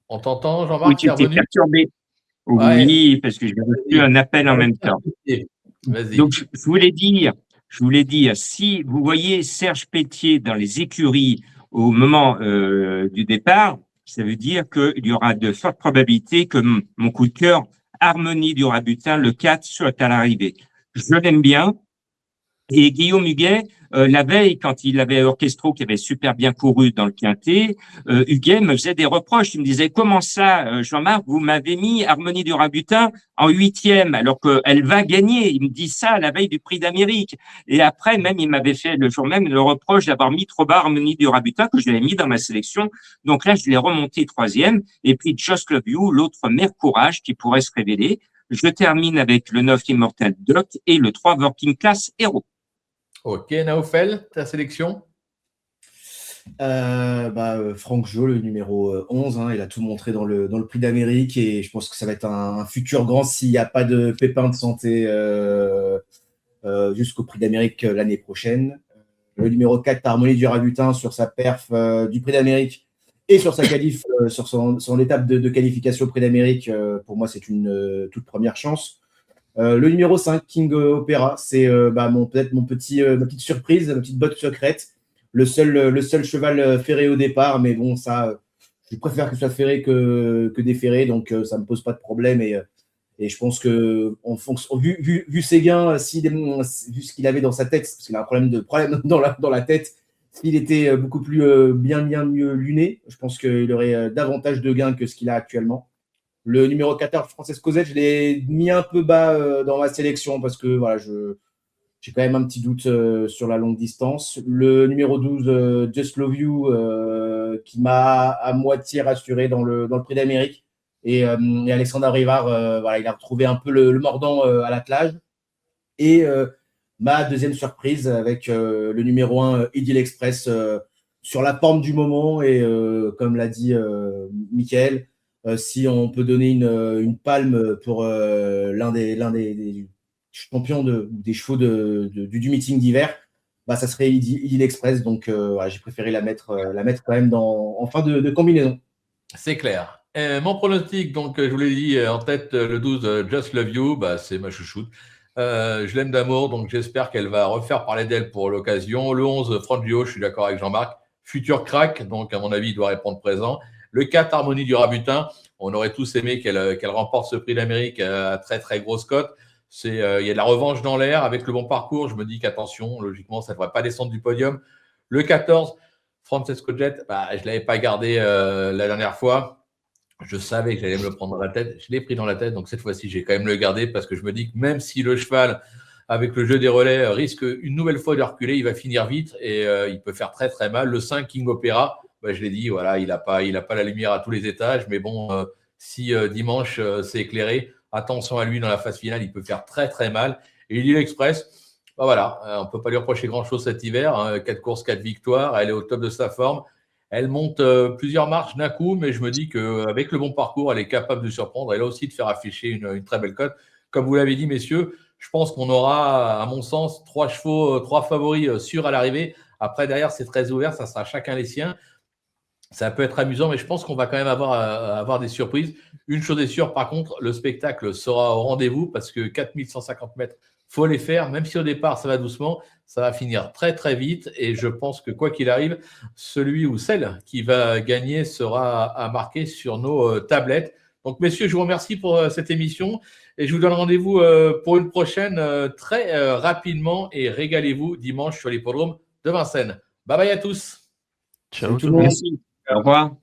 On t'entend, Oui, Jean-Marc, tu t'es étais revenu? perturbé. Ouais, Oui, parce que j'ai reçu vas-y. un appel en même temps. Vas-y. Donc, je voulais dire, si vous voyez Serge Pétier dans les écuries au moment du départ, ça veut dire qu'il y aura de fortes probabilités que mon coup de cœur, Harmonie du Rabutin, le 4, soit à l'arrivée. Je l'aime bien. Et Guillaume Huguet, la veille, quand il avait Orchestro qui avait super bien couru dans le quintet, Huguet me faisait des reproches. Il me disait, comment ça, Jean-Marc, vous m'avez mis Harmonie du Rabutin en 8e, alors qu'elle va gagner. Il me dit ça la veille du Prix d'Amérique. Et après, même, il m'avait fait le jour même le reproche d'avoir mis trop bas Harmonie du Rabutin, que je l'avais mis dans ma sélection. Donc là, je l'ai remonté 3e. Et puis Just Love You, l'autre Mère Courage, qui pourrait se révéler. Je termine avec le 9 Immortal Duck et le 3 Working Class Hero. Ok, Naoufel, ta sélection? Franck Jo, le numéro 11, hein, il a tout montré dans le Prix d'Amérique et je pense que ça va être un futur grand s'il n'y a pas de pépin de santé jusqu'au Prix d'Amérique l'année prochaine. Le numéro 4, Harmonie du Rabutin, sur sa perf du Prix d'Amérique et sur sa qualif, sur son étape de qualification au Prix d'Amérique, pour moi, c'est une toute première chance. Le numéro 5, King Opera, c'est peut-être ma petite surprise, ma petite botte secrète. Le seul cheval ferré au départ, mais bon, ça, je préfère que ce soit ferré que déferré, donc ça ne me pose pas de problème. Et je pense que, vu ses gains, vu ce qu'il avait dans sa tête, parce qu'il a un problème dans la tête, s'il était beaucoup plus bien mieux luné, je pense qu'il aurait davantage de gains que ce qu'il a actuellement. Le numéro 14, Francesco Z, je l'ai mis un peu bas dans ma sélection parce que voilà, j'ai quand même un petit doute sur la longue distance. Le numéro 12, Just Love You, qui m'a à moitié rassuré dans le Prix d'Amérique. Et Alexandre Rivard, voilà, il a retrouvé un peu le mordant à l'attelage. Et ma deuxième surprise avec le numéro 1, Idyll Express, sur la forme du moment. Et comme l'a dit Mickaël, si on peut donner une palme pour l'un des champions des chevaux du meeting d'hiver, ça serait Idyll Express. Donc, j'ai préféré la mettre quand même en fin de combinaison. C'est clair. Mon pronostic, donc, je vous l'ai dit, en tête, le 12, Just Love You, c'est ma chouchoute. Je l'aime d'amour, donc j'espère qu'elle va refaire parler d'elle pour l'occasion. Le 11, Frangio, je suis d'accord avec Jean-Marc. Futur crack, donc à mon avis, il doit répondre présent. Le 4, Harmonie du Rabutin. On aurait tous aimé qu'elle remporte ce prix d'Amérique à très, très grosse cote. Il y a de la revanche dans l'air. Avec le bon parcours, je me dis qu'attention, logiquement, ça ne devrait pas descendre du podium. Le 14, Francesco Jet, je ne l'avais pas gardé la dernière fois. Je savais que j'allais me le prendre dans la tête. Je l'ai pris dans la tête. Donc, cette fois-ci, j'ai quand même le gardé parce que je me dis que même si le cheval, avec le jeu des relais, risque une nouvelle fois de reculer, il va finir vite et il peut faire très, très mal. Le 5, King Opera, je l'ai dit, voilà, il n'a pas la lumière à tous les étages. Mais bon, si dimanche, c'est éclairé, attention à lui dans la phase finale, il peut faire très, très mal. Et Idyll Express, voilà, on ne peut pas lui reprocher grand-chose cet hiver. 4 courses, 4 victoires. Elle est au top de sa forme. Elle monte plusieurs marches d'un coup, mais je me dis qu'avec le bon parcours, elle est capable de surprendre. Elle a aussi de faire afficher une très belle cote. Comme vous l'avez dit, messieurs, je pense qu'on aura, à mon sens, 3 chevaux, 3 favoris sûrs à l'arrivée. Après, derrière, c'est très ouvert. Ça sera chacun les siens. Ça peut être amusant, mais je pense qu'on va quand même avoir des surprises. Une chose est sûre, par contre, le spectacle sera au rendez-vous parce que 4150 mètres, il faut les faire. Même si au départ, ça va doucement, ça va finir très, très vite. Et je pense que quoi qu'il arrive, celui ou celle qui va gagner sera à marquer sur nos tablettes. Donc, messieurs, je vous remercie pour cette émission et je vous donne rendez-vous pour une prochaine très rapidement et régalez-vous dimanche sur l'hippodrome de Vincennes. Bye bye à tous. Ciao Salut tout le monde. Merci. Au revoir.